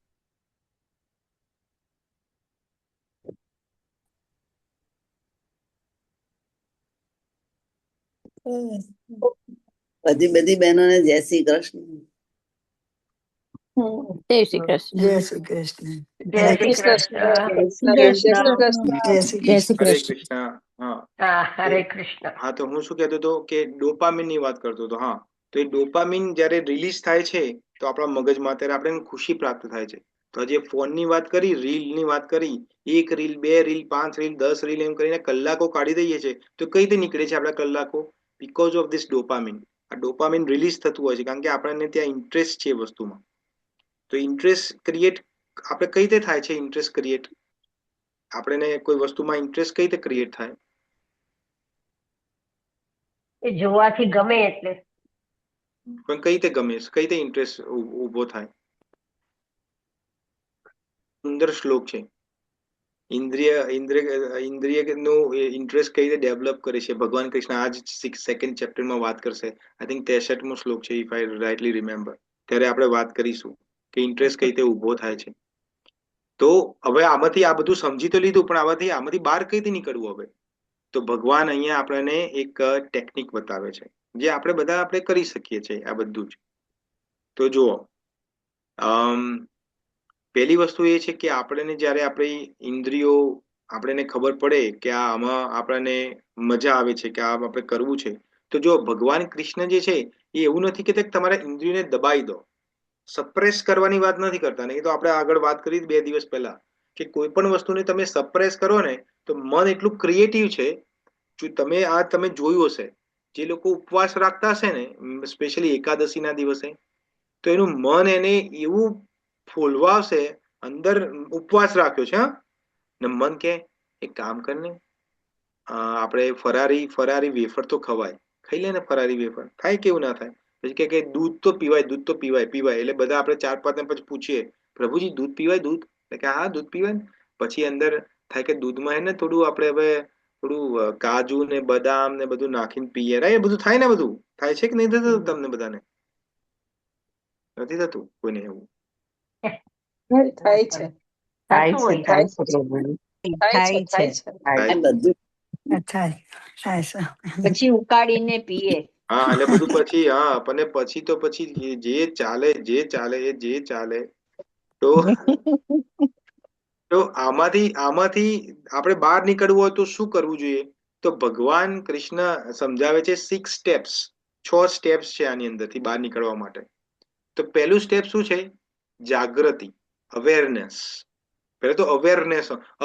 બધી બહેનોને જય શ્રી કૃષ્ણ. જય શ્રી કૃષ્ણ. જય શ્રી કૃષ્ણ. જય શ્રી કૃષ્ણ. જય શ્રી હરે કૃષ્ણ. કૃષ્ણ. હરે કૃષ્ણ. હા, તો હું શું કહેતો હતો કે ડોપામીન ની વાત કરતો હતો. હા, તો એ ડોપામીન જયારે રિલીઝ થાય છે તો આપણા મગજમાં, ત્યારે આપણે ખુશી પ્રાપ્ત થાય છે. તો જે ફોનની વાત કરી, રીલની વાત કરી, 1 રીલ, 2 રીલ, 5 રીલ, 10 રીલ એમ કરીને કલાકો કાઢી દઈએ છીએ. તો કઈ રીતે નીકળે છે આપણા કલાકો? Because of this dopamine. આ ડોપામીન રિલીઝ થતું હોય છે કારણ કે આપણને ત્યાં ઇન્ટરેસ્ટ છે વસ્તુમાં. તો ઇન્ટરેસ્ટ ક્રિએટ આપણે કઈ રીતે થાય છે? ઇન્ટરેસ્ટ ક્રિએટ આપણને કોઈ વસ્તુમાં ઇન્ટરેસ્ટ કઈ રીતે ક્રિએટ થાય? એ જોવાથી ગમે એટલે. પણ કઈ રીતે ગમે? કઈ રીતે ઇન્ટરેસ્ટ ઉભો થાય? સુંદર શ્લોક છે. ઇન્દ્રિય નો ઇન્ટરેસ્ટ કઈ રીતે ડેવલપ કરે છે ભગવાન કૃષ્ણ આજ 2nd ચેપ્ટરમાં વાત કરશે. આઈ થિંક 63મો શ્લોક છે, ઇફ આઈ રાઇટલી રિમેમ્બર. ત્યારે આપણે વાત કરીશું કે ઇન્ટરેસ્ટ કઈ રીતે ઉભો થાય છે. તો હવે આમાંથી આ બધું સમજી તો લીધું, પણ આમાંથી બહાર કઈ રીતે નીકળવું હવે? તો ભગવાન અહીંયા આપણને એક ટેકનિક બતાવે છે, જે આપણે કરી શકીએ છીએ આ બધું જ. તો જુઓ, પહેલી વસ્તુ એ છે કે આપણને જ્યારે આપણી ઇન્દ્રિયો આપણને ખબર પડે કે આમાં આપણને મજા આવે છે કે આ આપણે કરવું છે, તો જો ભગવાન કૃષ્ણ જે છે એ એવું નથી કે તમારા ઇન્દ્રિયોને દબાઈ દો, સપ્રેસ કરવાની વાત નથી કરતા. નહીં તો આપણે આગળ વાત કરી 2 દિવસ પહેલા કે કોઈ પણ વસ્તુને તમે સપ્રેસ કરો ને તો મન એટલું ક્રિએટિવ છે. જો તમે જોયું હશે, જે લોકો ઉપવાસ રાખતા હશે ને, સ્પેશિયલી એકાદશીના દિવસે, તો એનું મન એને એવું ફોલવાશે, અંદર ઉપવાસ રાખ્યો છે ને મન કે એક કામ કરને, આપણે ફરારી વેફર તો ખવાય, ખાઈ લે ને ફરારી વેફર, થાય કેવું ના થાય. પછી કે દૂધ તો પીવાય. એટલે બધા આપણે 4-5 ને પછી પૂછીએ, પ્રભુજી દૂધ પીવાય? દૂધ કે હા દૂધ પીવાય ને. પછી અંદર થાય કે દૂધમાં એને થોડું આપણે હવે થોડું કાજુ ને બદામ ને બધું નાખીને પીએ, રાઈટ? બધું થાય ને, બધું થાય છે કે નહીં થતું તમને બધાને? નથી થતું કોઈને એવું? થાય છે. પછી ઉકાળીને પીએ. હા, એટલે બધું પછી અને પછી તો પછી જે ચાલે તો આમાંથી આપણે બહાર નીકળવું હોય તો શું કરવું જોઈએ? તો ભગવાન કૃષ્ણ સમજાવે છે 6 સ્ટેપ્સ, 6 સ્ટેપ્સ છે આની અંદરથી બહાર નીકળવા માટે. તો પહેલું સ્ટેપ શું છે? જાગૃતિ, અવેરનેસ. પહેલા તો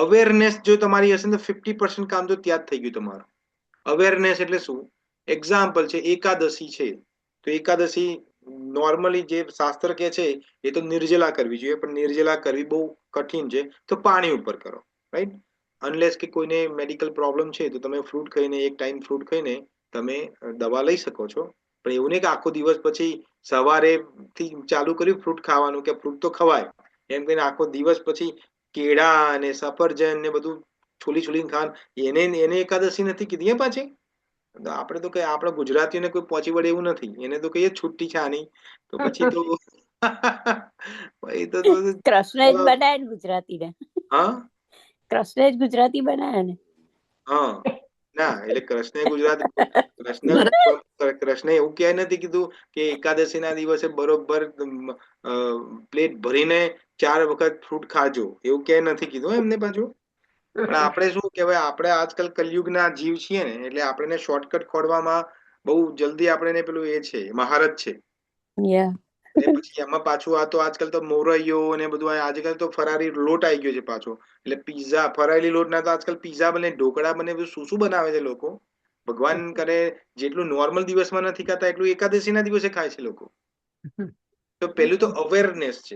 અવેરનેસ જો તમારી હશે ને 50% કામ તો ત્યાં જ થઈ ગયું તમારું. અવેરનેસ એટલે શું? એક્ઝામ્પલ છે, એકાદશી છે, તો એકાદશી નોર્મલી જે શાસ્ત્ર કે છે એ તો નિર્જલા કરવી જોઈએ, પણ નિર્જલા કરવી બહુ કઠિન છે, તો પાણી ઉપર કરો, રાઈટ? અનલેસ કે કોઈને મેડિકલ પ્રોબ્લેમ છે તો તમે ફ્રૂટ ખાઈને, એક ટાઈમ ફ્રૂટ ખાઈને તમે દવા લઈ શકો છો. પણ એવું નહીં કે આખો દિવસ પછી સવારે થી ચાલુ કર્યું ફ્રૂટ ખાવાનું કે ફ્રૂટ તો ખવાય એમ કહીને આખો દિવસ પછી કેળા અને સફરજન ને બધું છોલીને ખાવાનું, એને એકાદશી નથી કીધી પાછી. આપણે તો કઈ આપણા ગુજરાતીઓને કોઈ પહોંચી વળે એવું નથી, એને તો કહીએ છુટ્ટી છે આની. તો પછી તો કૃષ્ણ જ બનાવે ને ગુજરાતી ને. હા, કૃષ્ણ જ ગુજરાતી બનાવે ને. હા, ના એટલે કૃષ્ણ એવું ક્યાંય નથી કીધું કે એકાદશી ના દિવસે બરોબર પ્લેટ ભરીને 4 વખત ફ્રૂટ ખાજો, એવું ક્યાંય નથી કીધું એમને પાછું. પણ આપણે શું કહેવાય, આપણે આજકાલ કલયુગના જીવ છીએ ને, એટલે આપણે શોર્ટકટ ખોડવામાં બહુ જલ્દી આપણે પેલું એ છે, મહારત છે. પછી એમાં પાછું આ તો આજકાલ તો મોરૈયો ને બધું, આજકાલ તો ફરારી લોટ આવી ગયો છે પાછો. એટલે પીઝા, ફરાયેલી લોટ ના તો આજકાલ પીઝા બને, ઢોકળા બને, શું બનાવે છે લોકો. ભગવાન કરે જેટલું નોર્મલ દિવસમાં નથી ખાતા એટલું એકાદશી ના દિવસે ખાય છે લોકો. તો પેલું તો અવેરનેસ છે.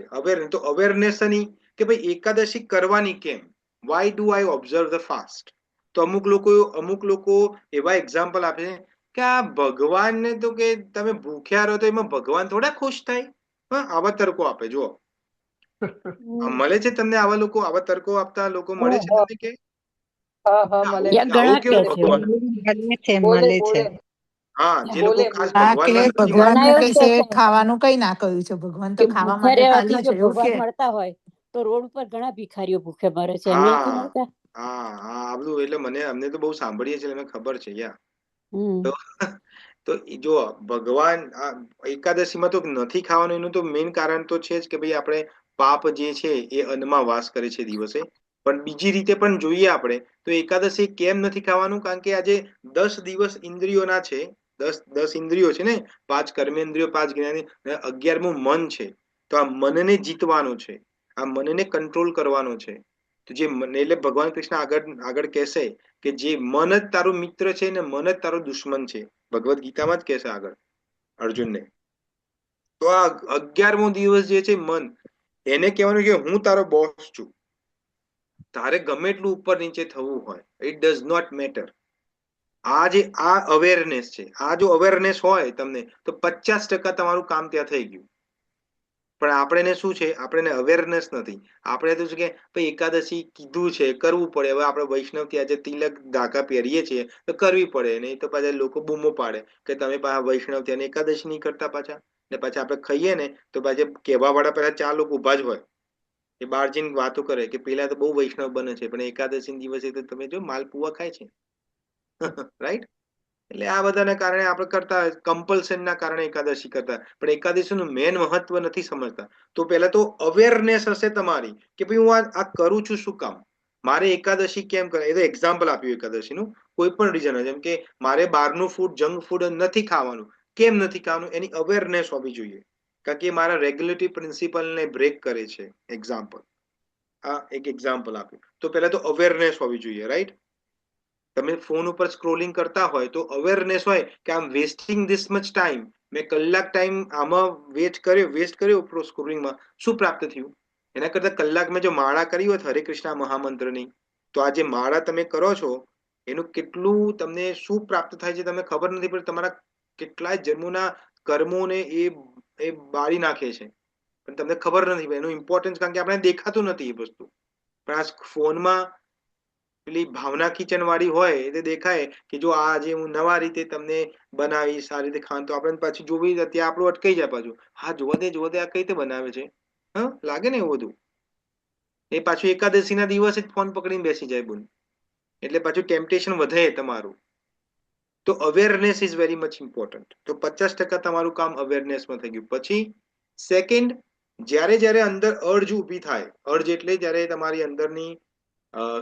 તો અવેરનેસ ની કે ભાઈ એકાદશી કરવાની કેમ? Why do I observe the fast? તો અમુક લોકો એવા એક્ઝામ્પલ આપે છે કે આ ભગવાનને તો કે તમે ભૂખ્યા રહો તો એમાં ભગવાન થોડા ખુશ થાય. આવા તર્કો આપે. જુઓ, મળે છે તમને આવા લોકો, આવા તર્કો આપતા લોકો મળે છે તમને કે હા, જે લોકો ખાસ ખાવાનું કઈ ના કહ્યું છે, ભગવાન તો ખાવા માટે ખાલી છે. ભગવાન મળતા હોય તો રોડ ઉપર ઘણા ભિખારીઓ ભૂખે મરે છે, એમને નથી મળતા. આ બધું એટલે અમને તો બહુ સાંભળીએ છીએ, મને ખબર છે યાર. તો જો ભગવાન એકાદશીમાં તો નથી ખાવાનું, એનું તો મેઇન કારણ તો છે જ કે ભાઈ આપણે પાપ જે છે એ અન્નમાં વાસ કરે છે દિવસે. પણ બીજી રીતે પણ જોઈએ આપણે તો એકાદશી કેમ નથી ખાવાનું? કારણ કે આજે 10 દિવસ ઇન્દ્રિયોના છે, 10 ઇન્દ્રિયો છે ને, 5 કર્મેન્દ્રિયો, 5 જ્ઞાનેન્દ્રિયો, 11મું મન છે. તો આ મનને જીતવાનું છે, આ મનને કંટ્રોલ કરવાનું છે. તો જે એટલે ભગવાન કૃષ્ણ આગળ કહેશે કે જે મન જ તારું મિત્ર છે ને મન જ તારો દુશ્મન છે. ભગવદ ગીતામાં જ કહેશે આગળ અર્જુનને. તો આ 11મો દિવસ જે છે મન, એને કહેવાનું કે હું તારો બોસ છું, તારે ગમે એટલું ઉપર નીચે થવું હોય, ઇટ ડઝ નોટ મેટર. આ અવેરનેસ છે. આ જો અવેરનેસ હોય તમને તો 50% તમારું કામ ત્યાં થઈ ગયું. પણ આપણે શું છે, આપણે અવેરનેસ નથી. આપણે તો શું કે ભાઈ એકાદશી કીધું છે કરવું પડે, હવે આપણે વૈષ્ણવ થી આજે તિલક ધાકા પહેરીએ છીએ તો કરવી પડે, નહીં તો પાછા લોકો બૂમો પાડે કે તમે પાછા વૈષ્ણવ ત્યાં એકાદશી નહીં કરતા પાછા. ને પાછા આપણે ખાઈએ ને તો પાછા કહેવા વાળા પેલા 4 લોકો ઉભા જ હોય, એ બહાર જઈને વાતો કરે કે પેલા તો બહુ વૈષ્ણવ બને છે પણ એકાદશી દિવસે તો તમે જો માલપુઆ ખાય છે, રાઈટ? એટલે આ બધાના કારણે આપણે કરતા કમ્પલ્શનના કારણે એકાદશી કરતા, પણ એકાદશીનું મેન મહત્વ નથી સમજતા. તો પહેલા તો અવેરનેસ હશે તમારી કે ભાઈ હું આ કરું છું શું કામ, મારે એકાદશી કેમ કરે. એ તો એક્ઝામ્પલ આપ્યું એકાદશીનું, કોઈ પણ રીઝન હોય, જેમ કે મારે બહારનું ફૂડ, જંક ફૂડ નથી ખાવાનું, કેમ નથી ખાવાનું એની અવેરનેસ હોવી જોઈએ, કારણ કે મારા રેગ્યુલેટરી પ્રિન્સિપલને બ્રેક કરે છે. એક્ઝામ્પલ, આ એક એક્ઝામ્પલ આપ્યું. તો પહેલા તો અવેરનેસ હોવી જોઈએ, રાઈટ. તમે ફોન ઉપર સ્ક્રોલિંગ કરતા હોય તો અવેરનેસ હોય કે આમ વેસ્ટિંગ ધીસ મચ ટાઈમ, મેં કલાક ટાઈમ આમાં વેસ્ટ કર્યો સ્ક્રોલિંગમાં, શું પ્રાપ્ત થયું? એના કરતા કલાક મેં જો માળા કરી હોત હરે કૃષ્ણ મહામંત્રની, તો આ જે માળા તમે કરો છો એનું કેટલું તમને શું પ્રાપ્ત થાય છે તમે ખબર નથી પડતી. તમારા કેટલાય જન્મોના કર્મોને એ બાળી નાખે છે, પણ તમને ખબર નથી એનું ઇમ્પોર્ટન્સ, કારણ કે આપણે દેખાતું નથી એ વસ્તુ. પણ આ ફોનમાં પેલી ભાવના કિચન વાળી હોય એ દેખાય કે જો આજે હું નવા રીતે તમને બનાવીશ, આ રીતે ખાન, તો આપણે પાછું જોવી ત્યાં આપણું અટકાઈ જાય પાછું, હા જોવા દે આ કઈ રીતે બનાવે છે, હા લાગે ને એવું બધું. એ પાછું એકાદશીના દિવસે જ ફોન પકડીને બેસી જાય બોલ, એટલે પાછું ટેમ્પટેશન વધે તમારું. તો awareness is very much important. તો 50% તમારું કામ અવેરનેસમાં થઈ ગયું. પછી સેકન્ડ, જ્યારે અંદર અર્જ ઊભી થાય, અર્જ એટલે જ્યારે તમારી અંદરની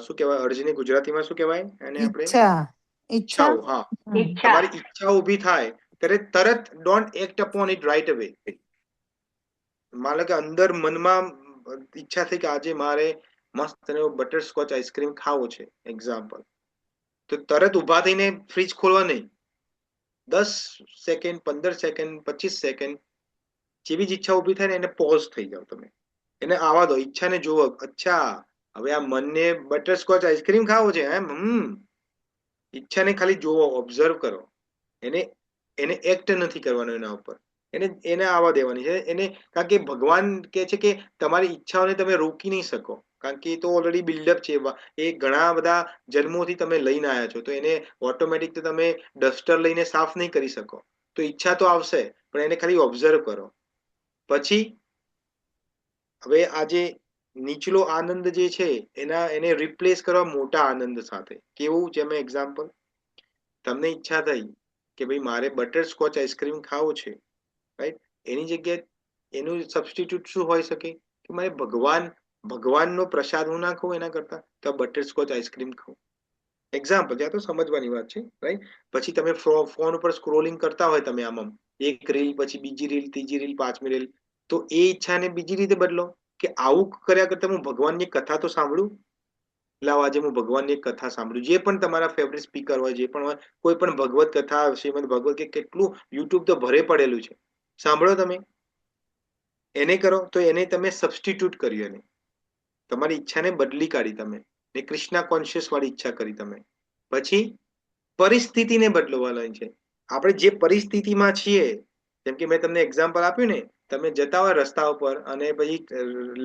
શું કહેવાય, અર્જની ગુજરાતીમાં શું કહેવાય એને આપણે? ઈચ્છાઓ. હા, તમારી ઈચ્છા ઊભી થાય ત્યારે તરત don't act upon it right અવે. માનો કે અંદર મનમાં ઈચ્છા થઈ કે આજે મારે મસ્ત બટરસ્કોચ આઈસ્ક્રીમ ખાવો છે, એક્ઝામ્પલ, તો તરત ઊભા થઈને ફ્રીજ ખોલવા નહીં. 10 સેકન્ડ, 15 સેકન્ડ, 25 સેકન્ડ, જેવી જ ઈચ્છા ઊભી થાય ને એને પોઝ થઈ જાવ, તમે એને આવા દો, ઈચ્છાને જુઓ. અચ્છા, હવે આ મનને બટરસ્કોચ આઈસ્ક્રીમ ખાવો છે એમ, ઈચ્છાને ખાલી જુઓ, ઓબ્ઝર્વ કરો. એને એક્ટ નથી કરવાનો એના ઉપર, એને આવવા દેવાની છે એને. કારણ કે ભગવાન કહે છે કે તમારી ઈચ્છાઓને તમે રોકી નહીં શકો, કારણ કે એ તો ઓલરેડી બિલ્ડઅપ છે, એ ઘણા બધા જન્મોથી તમે લઈને આવ્યા છો, તો એને ઓટોમેટિક તો તમે ડસ્ટર લઈને સાફ નહીં કરી શકો. તો ઈચ્છા તો આવશે, પણ એને ખાલી ઓબ્ઝર્વ કરો. પછી હવે આ જે નીચલો આનંદ જે છે એને રિપ્લેસ કરવા મોટા આનંદ સાથે. કેવું? જેમ એક્ઝામ્પલ, તમને ઈચ્છા થઈ કે ભાઈ મારે બટરસ્કોચ આઈસ્ક્રીમ ખાવો છે, રાઈટ. એની જગ્યાએ એનું સબસ્ટિટ્યુટ શું હોઈ શકે કે મારે ભગવાનનો પ્રસાદ હું ના ખાઉં એના કરતા તો બટરસ્કોચ આઈસ્ક્રીમ ખાઉં. એક્ઝામ્પલ, ત્યાં તો સમજવાની વાત છે, રાઈટ. પછી તમે ફોન ઉપર સ્ક્રોલિંગ કરતા હોય, તમે આમ એક રીલ, પછી બીજી રીલ, ત્રીજી રીલ, 5મી રીલ, તો એ ઈચ્છાને બીજી રીતે બદલો કે આવું કર્યા કરતા હું ભગવાનની કથા તો સાંભળું. લાવ આજે હું ભગવાનની કથા સાંભળું. જે પણ તમારા ફેવરેટ સ્પીકર હોય, જે પણ હોય, કોઈ પણ ભગવત કથા, શ્રીમદ ભગવત કે કેટલું યુટ્યુબ તો ભરે પડેલું છે, સાંભળો તમે. એને કરો તો એને તમે સબસ્ટિટ્યુટ કર્યું, એને તમારી ઈચ્છાને બદલી કાઢી તમે, ને કૃષ્ણા કોન્શિયસ વાળી ઈચ્છા કરી તમે. પછી પરિસ્થિતિને બદલવાની છે. આપણે જે પરિસ્થિતિમાં છીએ, જેમ કે મેં તમને એક્ઝામ્પલ આપ્યું ને, તમે જતા હોય રસ્તા ઉપર અને પછી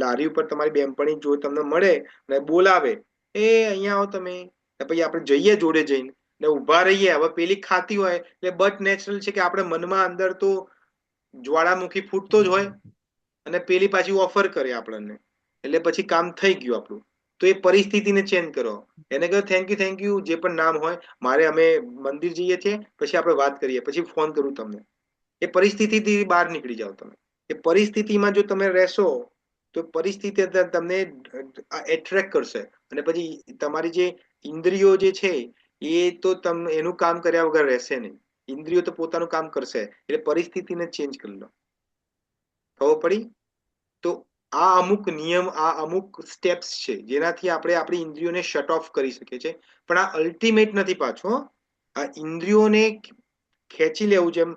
લારી ઉપર તમારી બેનપણી જો તમને મળે અને બોલાવે, એ અહીંયા આવો તમે, પછી આપણે જઈએ જોડે જઈને ને ઉભા રહીએ. હવે પેલી ખાતી હોય એટલે બટ નેચરલ છે કે આપણે મનમાં અંદર તો જ્વાળામુખી ફૂટતો જ હોય, અને પેલી પાછી ઓફર કરે આપણને, એટલે પછી કામ થઈ ગયું આપણું. તો એ પરિસ્થિતિને ચેન્જ કરો, એને કહો થેન્ક યુ જે પણ નામ હોય, મારે અમે મંદિર જઈએ છીએ, પછી આપણે વાત કરીએ, પછી ફોન કરું તમને. એ પરિસ્થિતિથી બહાર નીકળી જાઓ તમે. એ પરિસ્થિતિમાં જો તમે રહેશો તો પરિસ્થિતિ તમને એટ્રેક્ટ કરશે, અને પછી તમારી જે ઇન્દ્રિયો જે છે એ તો તમને એનું કામ કર્યા વગર રહેશે નહીં. ઇન્દ્રિયો તો પોતાનું કામ કરશે, એટલે પરિસ્થિતિને ચેન્જ કરી લો. ખબર પડી? તો આ અમુક નિયમ, આ અમુક સ્ટેપ્સ છે જેનાથી આપણે આપણી ઇન્દ્રિયોને શટ ઓફ કરી શકીએ છીએ. પણ આ અલ્ટિમેટ નથી પાછો. આ ઇન્દ્રિયોને ખેંચી લેવું,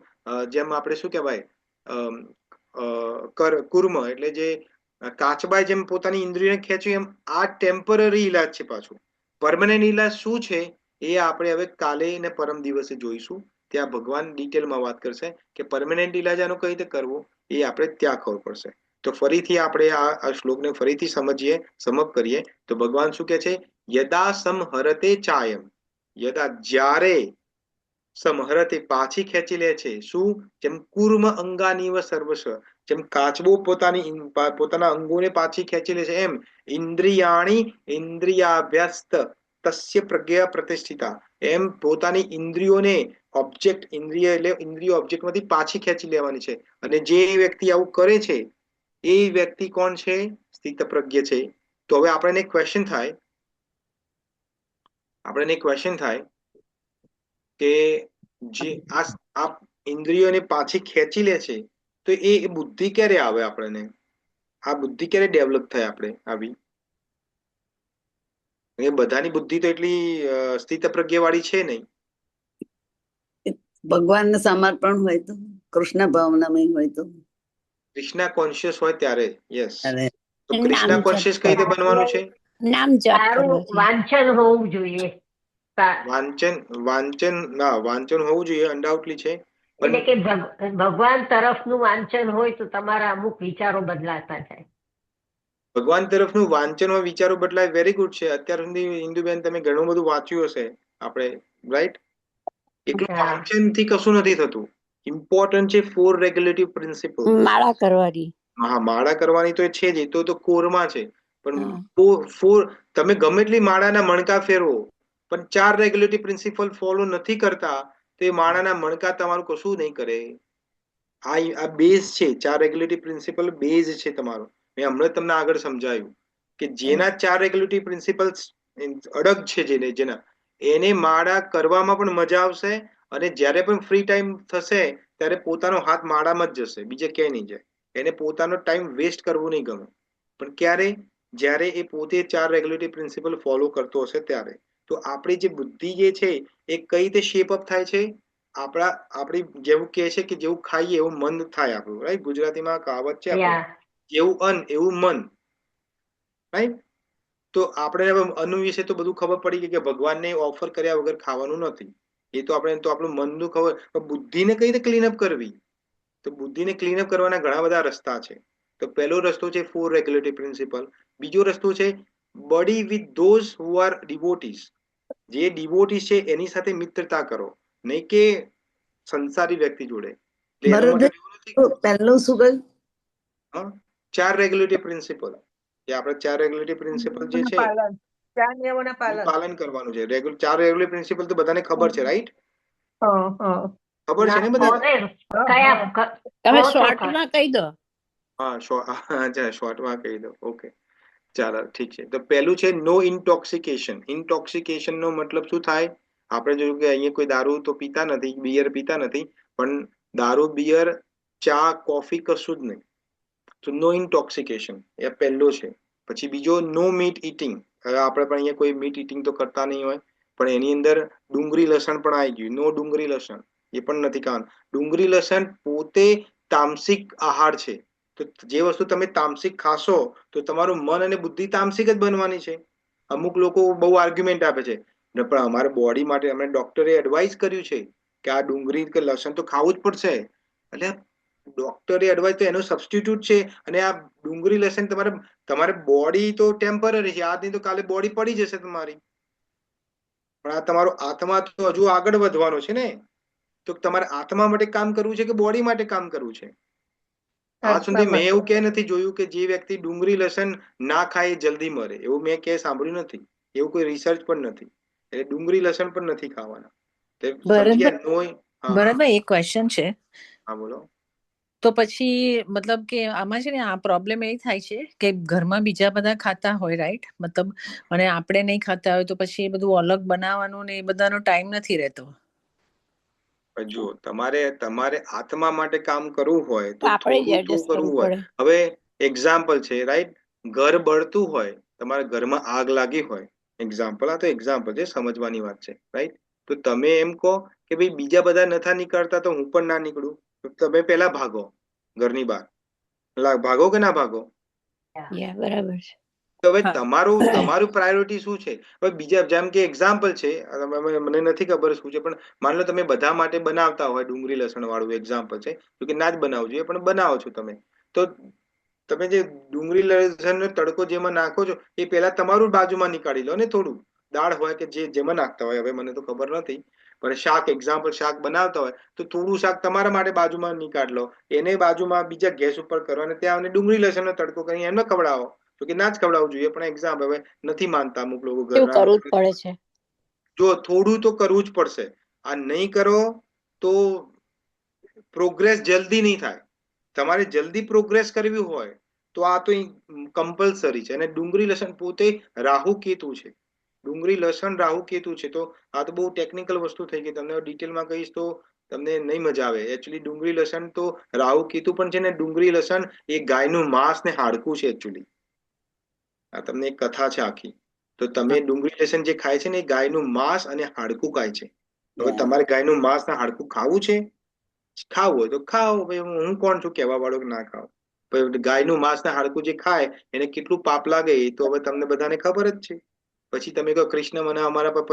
જેમ આપણે શું કહેવાય, કુર્મ એટલે જે કાચબાએ જેમ પોતાની ઇન્દ્રિયોને ખેંચ્યું, એમ આ ટેમ્પરરી ઇલાજ છે. પાછું પરમાનન્ટ ઇલાજ શું છે એ આપણે હવે કાલે ને પરમ દિવસે જોઈશું. ત્યાં ભગવાન ડિટેલમાં વાત કરશે કે પરમાનન્ટ ઇલાજ આનો કઈ રીતે કરવો, એ આપણે ત્યાં ખબર પડશે. તો ફરીથી આપણે આ શ્લોકને ફરીથી સમપ કરીએ તો ભગવાન શું કહે છે? યદા સમહરતે ચાયમ, યદા જ્યારે સમહરતે પાછી ખેંચી લે છે. શું? જેમ કુર્મ અંગાનીવ સર્વસ્વ, જેમ કાચબો પોતાના અંગોને પાછી ખેંચી લે છે, એમ ઇન્દ્રિયાણી ઇન્દ્રિયાભ્યસ્ત તસ્ય પ્રજ્ઞા પ્રતિષ્ઠિતા, એમ પોતાની ઇન્દ્રિયોને ઓબ્જેક્ટ, ઇન્દ્રિય એટલે ઇન્દ્રિય ઓબ્જેક્ટમાંથી પાછી ખેંચી લેવાની છે. અને જે વ્યક્તિ આવું કરે છે એ વ્યક્તિ કોણ છે? સ્થિતપ્રજ્ઞ છે. તો હવે આપણને ક્વેશ્ચન થાય કે જે આ ઇન્દ્રિયોને પાછી ખેંચી લે છે તો એ બુદ્ધિ ક્યારે આવે? આપણને આ બુદ્ધિ ક્યારે ડેવલપ થાય આપણે આવી? એ બધાની બુદ્ધિ તો એટલી સ્થિતપ્રજ્ઞ વાળી છે નહીં. ભગવાનને સમર્પણ હોય તો, કૃષ્ણ ભાવનામય હોય તો, કૃષ્ણ કોન્શિયસ હોય ત્યારે. યસ. અને તો કૃષ્ણ કોન્શિયસ કઈ રીતે બનવાનું છે? નામ જાપ સારું કરવાથી. વાંચન હોવું જોઈએ. વાંચન હોવું જોઈએ, અનડાઉટલી છે. એટલે કે ભગવાન તરફનું વાંચન હોય તો તમારા અમુક વિચારો બદલાતા જાય. ભગવાન તરફનું વાંચન હોય, વિચારો બદલાય, વેરી ગુડ છે. અત્યાર સુધી ઇન્દુબેન તમે ઘણું બધું વાંચ્યું હશે આપણે, રાઈટ? એટલું વાંચન થી કશું નથી થતું. ઇમ્પોર્ટન્ટ છે 4 રેગ્યુલેટિવ પ્રિન્સિપલ. માળા કરવાની. હા, માળા કરવાની તો છે જ, એ તો કોરમાં છે. પણ તમે ગમે એટલી માળાના મણકા ફેરવો, પણ 4 રેગ્યુલેટિવ પ્રિન્સિપલ ફોલો નથી કરતા તો એ માળાના મણકા તમારું કશું નહીં કરે. આ બેઝ છે. 4 રેગ્યુલેટિવ પ્રિન્સિપલ બેઝ છે તમારો. મેં હમણાં તમને આગળ સમજાયું કે જેના 4 રેગ્યુલેટિવ પ્રિન્સિપલ્સ અડગ છે, જેના એને માળા કરવામાં પણ મજા આવશે, અને જ્યારે પણ ફ્રી ટાઈમ થશે ત્યારે પોતાનો હાથ માળામાં જ જશે, બીજે ક્યાંય નહીં જાય. એને પોતાનો ટાઈમ વેસ્ટ કરવું નહીં ગમે. પણ ક્યારે? જ્યારે એ પોતે 4 રેગ્યુલેટિવ પ્રિન્સિપલ ફોલો કરતો હશે ત્યારે. તો આપણી જે બુદ્ધિ જે છે એ કઈ રીતે શેપ અપ થાય છે? આપણી જેવું કહે છે કે જેવું ખાઈએ એવું મન થાય આપણું, રાઈટ? ગુજરાતીમાં કહાવત છે જેવું અન્ન એવું મન, રાઈટ? તો આપણે અન્ન વિશે તો બધું ખબર પડી ગઈ કે ભગવાનને ઓફર કર્યા વગર ખાવાનું નથી. એ તો આપણે તો આપણું મનનું ખબર. પણ બુદ્ધિને કઈ રીતે ક્લીનઅપ કરવી? તો બુદ્ધિને ક્લીનઅપ કરવાના ઘણા બધા રસ્તા છે. તો પહેલો રસ્તો છે 4 રેગ્યુલેટિવ પ્રિન્સિપલ. બીજો રસ્તો છે બડી વિથ ધોઝ હુ આર ડિવોટીઝ. જે ડિવોટીઝ છે એની સાથે મિત્રતા કરો, નહીં કે સંસારી વ્યક્તિ જોડે. પહેલું શું કહ્યું? 4 રેગ્યુલેટિવ પ્રિન્સિપલ. જે આપણે 4 રેગ્યુલેટિવ પ્રિન્સિપલ જે છે પાલન કરવાનું છે. 4 રેગ્યુલેટિવ પ્રિન્સિપલ તો બધાને ખબર છે, રાઈટ? ખબર છે ને બધા? તમે શોર્ટમાં કહી દો. હા, શોર્ટમાં કહી દો. ઓકે, ચાલો, ઠીક છે. તો પહેલું છે નો ઇન્ટોક્સિકેશન. ઇન્ટોક્સિકેશન નો મતલબ શું થાય? આપણે જોયું કે અહીંયા કોઈ દારૂ તો પીતા નથી, બિયર પીતા નથી, પણ દારૂ, બિયર, ચા, કોફી કશું જ નહીં. તો નો ઇન્ટોક્સિકેશન એ પહેલો છે. પછી બીજો નો મીટ ઇટિંગ. હવે આપણે પણ અહીંયા કોઈ મીટ ઇટિંગ તો કરતા નહીં હોય, પણ એની અંદર ડુંગળી લસણ પણ આવી ગયું. નો ડુંગળી લસણ, એ પણ નથી ખાવાનું. ડુંગળી લસણ પોતે તામસિક આહાર છે. તો જે વસ્તુ તમે તામસિક ખાશો તો તમારું મન અને બુદ્ધિ તામસિક જ બનવાની છે. અમુક લોકો બહુ આર્ગ્યુમેન્ટ આપે છે, પણ અમારા બોડી માટે અમને ડોક્ટરે એડવાઇસ કર્યું છે કે આ ડુંગળી કે લસણ તો ખાવું જ પડશે. એટલે ડોક્ટરે એડવાઇસ તો એનો સબસ્ટિટ્યુટ છે. અને આ ડુંગળી લસણ તમારે બોડી તો ટેમ્પરરી છે, આજની તો કાલે બોડી પડી જશે તમારી. પણ આ તમારો આત્મા તો હજુ આગળ વધવાનો છે ને. તો તમારે આત્મા માટે કામ કરવું છે કે બોડી માટે કામ કરવું છે? આજ સુધી મેં એવું ક્યાંય નથી જોયું કે જે વ્યક્તિ ડુંગળી લસણ ના ખાય જલ્દી મરે. એવું મેં ક્યાંય સાંભળ્યું નથી. એવું કોઈ રિસર્ચ પણ નથી. એટલે ડુંગળી લસણ પણ નથી ખાવાના. બરાબર. એક ક્વેશ્ચન છે. હા, બોલો. તો પછી મતલબ કે આમાં છે ને આ પ્રોબ્લેમ એ થાય છે કે ઘરમાં બીજા બધા ખાતા હોય, રાઈટ? મતલબ અને આપણે નહીં ખાતા હોય તો પછી એ બધું અલગ બનાવવાનું ને એ બધાનો ટાઈમ નથી રહેતો. જો તમારે આત્મા માટે કામ કરવું હોય તો આપણે કરવું હોય. હવે એક્ઝામ્પલ છે, રાઈટ? ઘર બળતું હોય, તમારા ઘરમાં આગ લાગી હોય, એક્ઝામ્પલ, આ તો એક્ઝામ્પલ છે, સમજવાની વાત છે, રાઈટ? તો તમે એમ કહો કે ભાઈ બીજા બધા નથી નીકળતા તો હું પણ ના નીકળું, તો તમે પહેલા ભાગો ઘરની બહાર. ભાગો કે ના ભાગો? બરાબર છે. હવે તમારું પ્રાયોરિટી શું છે? હવે બીજા, જેમ કે એક્ઝામ્પલ છે, મને નથી ખબર શું છે, પણ માની લો તમે બધા માટે બનાવતા હોય ડુંગળી લસણ વાળું, એક્ઝામ્પલ છે, તો કે ના જ બનાવવું જોઈએ પણ બનાવો છો તમે, તો તમે જે ડુંગળી લસણનો તડકો જેમાં નાખો છો એ પહેલા તમારું બાજુમાં નીકાળી લો ને. થોડું દાળ હોય કે જેમાં નાખતા હોય, હવે મને તો ખબર નથી, પણ શાક, એક્ઝામ્પલ, શાક બનાવતા હોય તો થોડું શાક તમારા માટે બાજુમાં નીકાળ લો, એને બાજુમાં બીજા ગેસ ઉપર કરો અને ત્યાં ડુંગળી લસણનો તડકો કરી એમને ખવડાવો. તો કે ના જ ખવડાવવું જોઈએ, પણ એક્ઝામ હવે નથી માનતા અમુક લોકો એવું ઘરના. કરવું જ પડે છે. જો થોડું તો કરવું જ પડશે. આ નહીં કરો તો પ્રોગ્રેસ જલ્દી નહીં થાય. તમારે જલ્દી પ્રોગ્રેસ કરવી હોય તો આ તો કમ્પલસરી છે. અને ડુંગળી લસણ પોતે રાહુ કેતુ છે. ડુંગળી લસણ રાહુ કેતુ છે. તો આ તો બહુ ટેકનિકલ વસ્તુ થઈ ગઈ. તમને ડિટેલમાં કહીશ તો તમને નહીં મજા આવે. એકચ્યુઅલી ડુંગળી લસણ તો રાહુ કેતુ પણ છે ને ડુંગળી લસણ એ ગાયનું માંસ ને હાડકું છે એકચ્યુઅલી. આ તમને એક કથા છે આખી. તો તમે ડુંગળી લસણ જે ખાય છે ને એ ગાયનું માંસ અને હાડકું ખાય છે. હવે તમારે ગાયનું માંસ ને હાડકું ખાવું છે? ખાવું હોય તો ખાઓ. ભાઈ હું કોણ છું કહેવા વાળો કે ના ખાઓ? ગાયનું માંસ ને હાડકું જે ખાય એને કેટલું પાપ લાગે એ તો હવે તમને બધાને ખબર જ છે. પછી તમે કહો કૃષ્ણ મને અમારા પર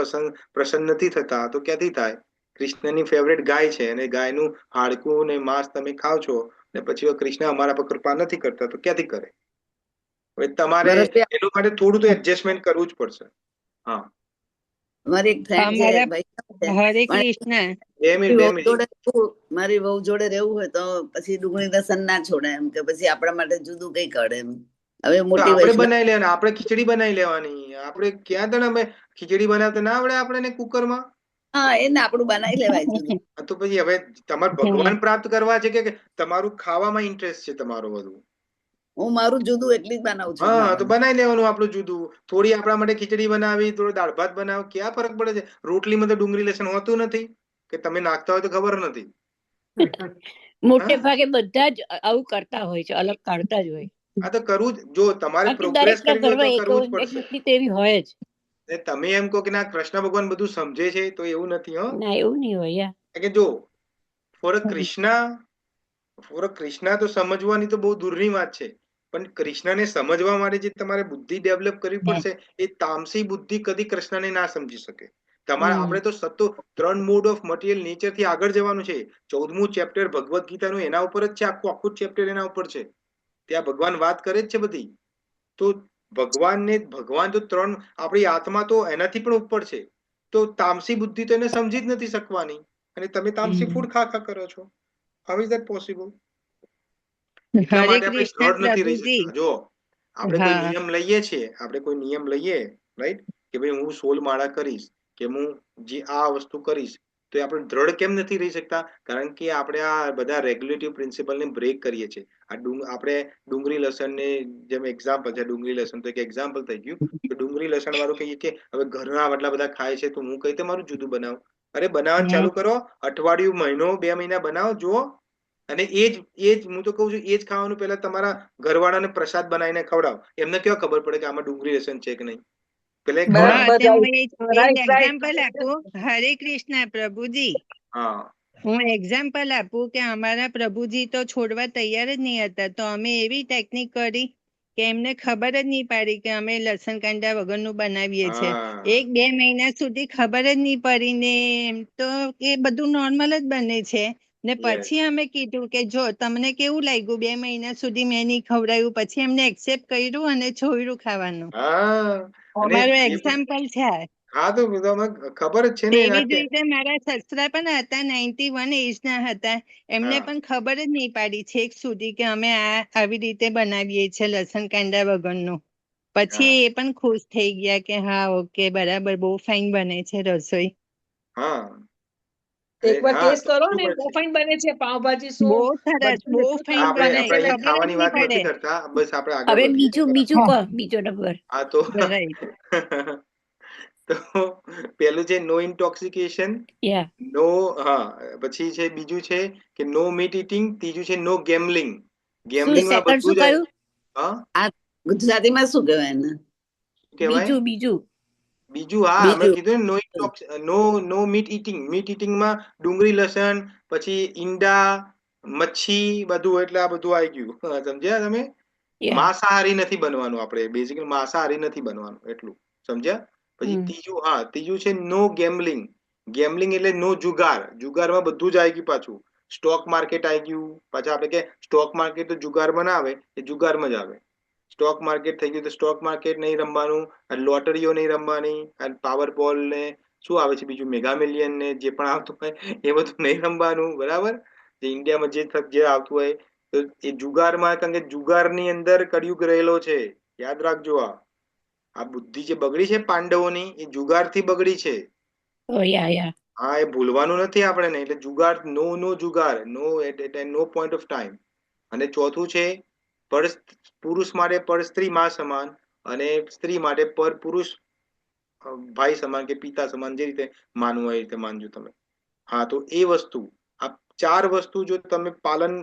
પ્રસન્ન નથી થતા, તો ક્યાંથી થાય? કૃષ્ણની ફેવરેટ ગાય છે અને ગાયનું હાડકું ને માંસ તમે ખાવ છો ને પછી કૃષ્ણ અમારા પર કૃપા નથી કરતા તો ક્યાંથી કરે? હવે તમારે એનું માટે થોડું તો એડજસ્ટમેન્ટ કરવું જ પડશે. હા, મારી એક ફ્રેન્ડ છે ભાઈ, હરે કૃષ્ણ. 2 મિનિટ. મારી વહુ જોડે રહેવું હોય તો પછી ડુંગળી લસણ ના છોડે, એમ કે પછી આપણા માટે જુદું કઈ કરે એમ. હવે મોટી આપણે બનાવી લેવાની, આપણે ખીચડી બનાવી લેવાની. આપણે ક્યાં તને અમે ખીચડી બનાવતા ના આવડે આપણે કુકરમાં? હા, એને આપણું બનાવી લેવાય જુદું. તો પછી હવે તમારે ભગવાન પ્રાપ્ત કરવા છે કે તમારું ખાવામાં ઇન્ટરેસ્ટ છે તમારું બધું? હું મારું જુદું એટલી જ બનાવું છું. હા, તો બનાવી લેવાનું આપણું જુદું. થોડી આપણા માટે ખીચડી બનાવી, થોડો દાળ ભાત બનાવ, ક્યાં ફરક પડે છે? રોટલીમાં તો ડુંગળી લસણ હોતું નથી કે તમે નાખતા હોય તો ખબર નથી. મોટે ભાગે બધા જ આવું કરતા હોય છે, અલગ કાઢતા જ હોય. આ તો કરવું જ. જો તમારે પ્રોગ્રેસ કરવી હોય તો કરવું જ પડશે. વ્યક્તિ તેવી હોય જ. તમે એમ કહો કે ના કૃષ્ણ ભગવાન બધું સમજે છે તો એવું નથી. હો ના, એવું નહીં હોય. કે જો ફોર અ કૃષ્ણ તો સમજવાની તો બહુ દૂરની વાત છે, પણ કૃષ્ણને સમજવા માટે જે તમારે બુદ્ધિ ડેવલપ કરવી પડશે એ તામસી બુદ્ધિ કદી કૃષ્ણને ના સમજી શકે. તમારે આપણે તો સતો 3 મોડ ઓફ મટીરિયલ નેચર થી આગળ જવાનું છે. 14મું ચેપ્ટર ભગવદ્ ગીતાનું એના ઉપર જ છે. આખું ચેપ્ટર એના ઉપર છે. ત્યાં ભગવાન વાત કરે જ છે બધી. તો ભગવાન તો 3, આપણી આત્મા તો એનાથી પણ ઉપર છે. તો તામસી બુદ્ધિ તો એને સમજી જ નથી શકવાની અને તમે તામસી ફૂડ ખા કરો છો. How is that possible? એટલા માટે આપણે દ્રઢ નથી રહી શકતા. જો આપણે કોઈ નિયમ લઈએ છીએ, રાઈટ, કે ભાઈ હું 16 માળા કરીશ, કે હું જે આ વસ્તુ કરીશ, તો આપણે દ્રઢ કેમ નથી રહી શકતા? કારણ કે આપણે આ બધા રેગ્યુલેટિવ પ્રિન્સિપલને બ્રેક કરીએ છીએ. આપણે ડુંગળી લસણ ને જેમ એક્ઝામ્પલ છે, ડુંગળી લસણ તો એક એક્ઝામ્પલ થઈ ગયું. તો ડુંગળી લસણ વાળું કહીએ કે હવે ઘરના આટલા બધા ખાય છે તો હું કઈ રીતે મારું જુદું બનાવું? અરે બનાવવાનું ચાલુ કરો. અઠવાડિયું, મહિનો, 2 મહિના બનાવો, જુઓ. અને એ જ હું તો કહું છું, એ જ ખાવાનું પહેલા તમારા ઘરવાળાને પ્રસાદ બનાવીને ખવડાવો. એમને કેવા ખબર પડે કે આમાં ડુંગળી લસણ છે કે નહીં? એક્ઝામ્પલ આપું. હરે કૃષ્ણ પ્રભુજી. હા, હું એક્ઝામ્પલ આપું કે અમારા પ્રભુજી તો છોડવા તૈયાર જ નહીં હતા, તો અમે એવી ટેકનિક કરી કે એમને ખબર જ નહીં પાડી કે અમે લસણ કાંદા વગરનું બનાવીએ છીએ. 1-2 મહિના સુધી ખબર જ નહીં પડી ને એમ તો એ બધું નોર્મલ જ બને છે. ને પછી અમે કીધું કે જો તમને કેવું લાગ્યું, 2 મહિના સુધી મેં નહીં ખવડાવ્યું, પછી એમને એક્સેપ્ટ કર્યું અને છોડ્યું ખાવાનું. અમારું એક્ઝામ્પલ છે. હા, તો ખબર જ છે ને. એવી જ રીતે મારા સસરા પણ હતા, 91 એજના હતા. એમને પણ ખબર જ નહીં પાડી છેક સુધી કે અમે આવી રીતે બનાવીએ છીએ લસણ કાંદા વગરનું. પછી એ પણ ખુશ થઈ ગયા કે હા, ઓકે, બરાબર, બહુ ફાઇન બને છે રસોઈ. હા, એકવાર ટેસ્ટ કરો ને, બહુ ફાઇન બને છે પાવભાજી. બહુ સરસ, બહુ ફાઇન બને. ખાવાની વાત નથી કરતા, બસ આપણે આગળ હવે બીજો નંબર. હા, તો પેલું છે નો ઇન્ટોક્સિકેશન, પછી છે બીજું છે કે નો મીટ ઇટિંગ, ત્રીજું છે નો ગેમ્બલિંગ. ગેમ્બલિંગમાં બધું જ ગુજરાતીમાં શું કહેવાય એને? બીજું હા, અમે કીધું નો મીટ ઇટિંગ. મીટ ઇટિંગમાં ડુંગળી લસણ, પછી ઈંડા, મચ્છી, બધું. એટલે આ બધું આવી ગયું. સમજ્યા તમે? માંસાહારી નથી બનવાનું. આપણે બેઝિકલી માંસાહારી નથી બનવાનું, એટલું સમજ્યા? પછી ત્રીજું છે નો ગેમ્બલિંગ. ગેમ્બલિંગ એટલે નો જુગાર. જુગારમાં બધું જ આવી ગયું પાછું. સ્ટોક માર્કેટ આવી ગયું. પાછા આપણે કે સ્ટોક માર્કેટ તો જુગારમાં ના આવે, એ જુગારમાં જ આવે. સ્ટોક માર્કેટ થઈ ગયું તો સ્ટોક માર્કેટ નહીં રમવાનું, લોટરીઓ નહીં રમવાની, પાવર બોલ ને શું આવે છે બીજું, મેગા મિલિયન ને જે પણ આવતું હોય એ બધું નહીં રમવાનું. બરાબર? જે ઇન્ડિયામાં જે આવતું હોય તો એ જુગારમાં, કારણ કે જુગારની અંદર કળિયુગ રહેલો છે. યાદ રાખજો, આ બુદ્ધિ જે બગડી છે પાંડવોની એ જુગારથી બગડી છે. હા, એ ભૂલવાનું નથી આપણે. એટલે જુગાર, નો જુગાર, નો પોઈન્ટ ઓફ ટાઈમ. અને ચોથું છે પુરુષ માટે પર સ્ત્રી માં સમાન, અને સ્ત્રી માટે પર પુરુષ ભાઈ સમાન કે પિતા સમાન, જે રીતે માનવું હોય એ રીતે માનજો તમે. હા, તો એ વસ્તુ, આ 4 વસ્તુ જો તમે પાલન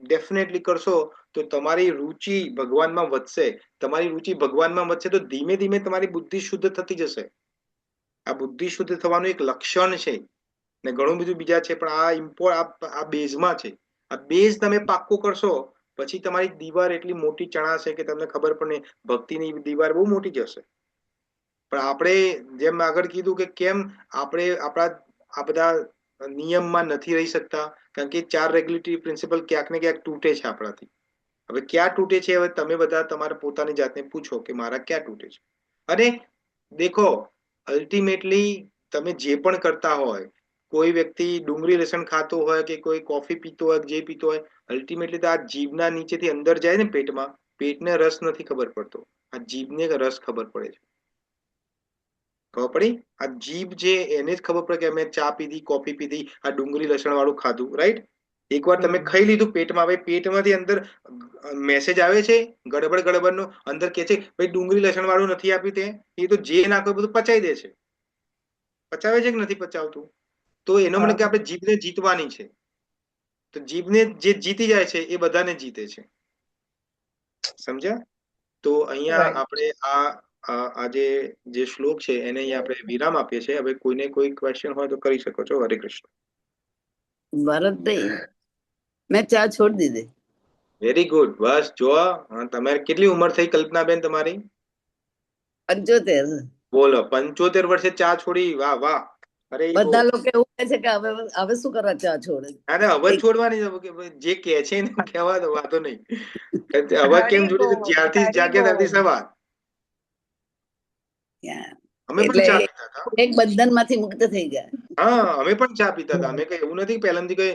ડેફિનેટલી કરશો તો તમારી રુચિ ભગવાનમાં વધશે. તમારી રુચિ ભગવાનમાં વધશે તો ધીમે ધીમે તમારી બુદ્ધિ શુદ્ધ થતી જશે. આ બુદ્ધિ શુદ્ધ થવાનું એક લક્ષણ છે, ને ઘણું બધું બીજા છે, પણ આ બેઝમાં છે. આ બેઝ તમે પાક્કો કરશો પછી તમારી દીવાર એટલી મોટી ચણાશે કે તમને ખબર પણ નહીં. ભક્તિની દીવાર બહુ મોટી જશે. પણ આપણે જેમ આગળ કીધું કે કેમ આપણે આપણા આ બધા નિયમમાં નથી રહી શકતા, કારણ કે 4 રેગ્યુલેટરી પ્રિન્સિપલ ક્યાંક ને ક્યાંક તૂટે છે આપણાથી. હવે ક્યાં તૂટે છે, હવે તમે બધા તમારા પોતાની જાતને પૂછો કે મારા ક્યાં તૂટે છે. અને દેખો, અલ્ટિમેટલી તમે જે પણ કરતા હોય, કોઈ વ્યક્તિ ડુંગળી લસણ ખાતો હોય કે કોઈ કોફી પીતો હોય, જે પીતો હોય, અલ્ટિમેટલી તો આ જીભના નીચેથી અંદર જાય ને પેટમાં, પેટને રસ નથી ખબર પડતો, આ જીભને રસ ખબર પડે છે. ખબર પડી? આ જીભ છે એને જ ખબર પડે કે અમે ચા પીધી, કોફી પીધી, આ ડુંગળી લસણ વાળું ખાધું, રાઈટ? એકવાર તમે ખાઈ લીધું પેટમાં, હવે પેટમાંથી અંદર મેસેજ આવે છે ગડબડ નો, અંદર કે છે ભાઈ ડુંગળી લસણ વાળું નથી આપ્યું તે, એ તો જે નાખો બધું પચાવી દે છે. પચાવે છે કે નથી પચાવતું? તો એનો મતલબ કે આપણે જીભને જીતવાની છે. તો જીભને જે જીતી જાય છે એ બધાને જીતે છે. સમજ્યા? તો અહીંયા આપણે આજે જે શ્લોક છે એને અહીંયા આપણે વિરામ આપીએ છીએ. હવે કોઈને કોઈ ક્વેશ્ચન હોય તો કરી શકો છો. હરે કૃષ્ણ. ભરતભાઈ, મેં ચા છોડી દીધી. Very good. બસ જો, તમારે કેટલી ઉંમર થઈ કલ્પનાબેન તમારી? 75. બોલો, 75 વર્ષે ચા છોડી? વાહ વાહ. અરે બધા લોકો એવું કહે છે કે હવે શું કરવા ચા છોડે? અરે હવે છોડવાની, જે કે છે એને કહેવા દો, વાતો નહીં. હવે કેમ છોડી? જ્યારથી જાગ્યા ત્યારથી સવાર. અમે પણ ચા પીતા હતા. એક બંધનમાંથી મુક્ત થઈ ગયા. હા, અમે પણ ચા પીતા હતા. અમે કઈ એવું નથી પહેલાથી કઈ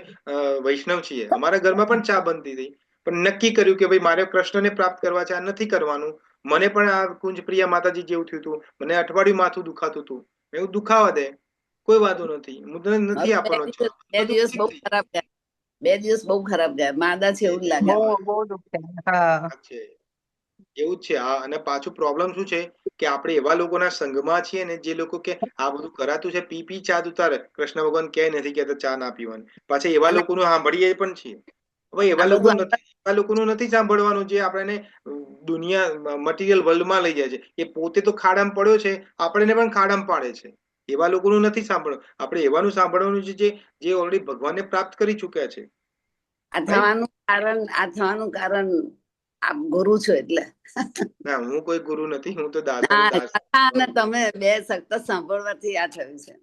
વૈષ્ણવ છીએ. અમારા ઘરમાં પણ ચા બનતી હતી, પણ નક્કી કર્યું કે ભાઈ મારે કૃષ્ણને પ્રાપ્ત કરવા છે, આ નથી કરવાનું. મને પણ આ કુંજ પ્રિયા માતાજી જેવું થયું હતું. મને અઠવાડિયું માથું દુખાતું હતું. એવું દુખાવા દે, કોઈ વાંધો નથી, મુદ્દે નથી આપવાનો. 2 દિવસ બહુ ખરાબ ગયા. 2 દિવસ બહુ ખરાબ ગયા. માદા છે એવું લાગે. એવું જ છે. અને પાછું પ્રોબ્લેમ શું છે કે આપણે એવા લોકોના સંઘમાં છીએ ને જે લોકો કે આ બધું કરાતું છે, પી ચા ઉતારે. કૃષ્ણ ભગવાન ક્યાંય નથી કહેતા ચા ના પીવાની. પાછા એવા લોકોનું સાંભળીએ પણ છીએ. હવે એવા લોકોનું નથી સાંભળવાનું જે આપણને દુનિયા મટીરિયલ વર્લ્ડમાં લઈ જાય છે. એ પોતે તો ખાડામાં પડ્યો છે, આપણને પણ ખાડામાં પાડે છે. એવા લોકોનું નથી સાંભળવાનું. આપણે એવાનું સાંભળવાનું છે જે ઓલરેડી ભગવાનને પ્રાપ્ત કરી ચુક્યા છે. આ થવાનું કારણ આપ ગુરુ છો એટલે. ના, હું કોઈ ગુરુ નથી. હું તો દાદા. અને તમે 2 સતત સાંભળવાથી આ થયું છે.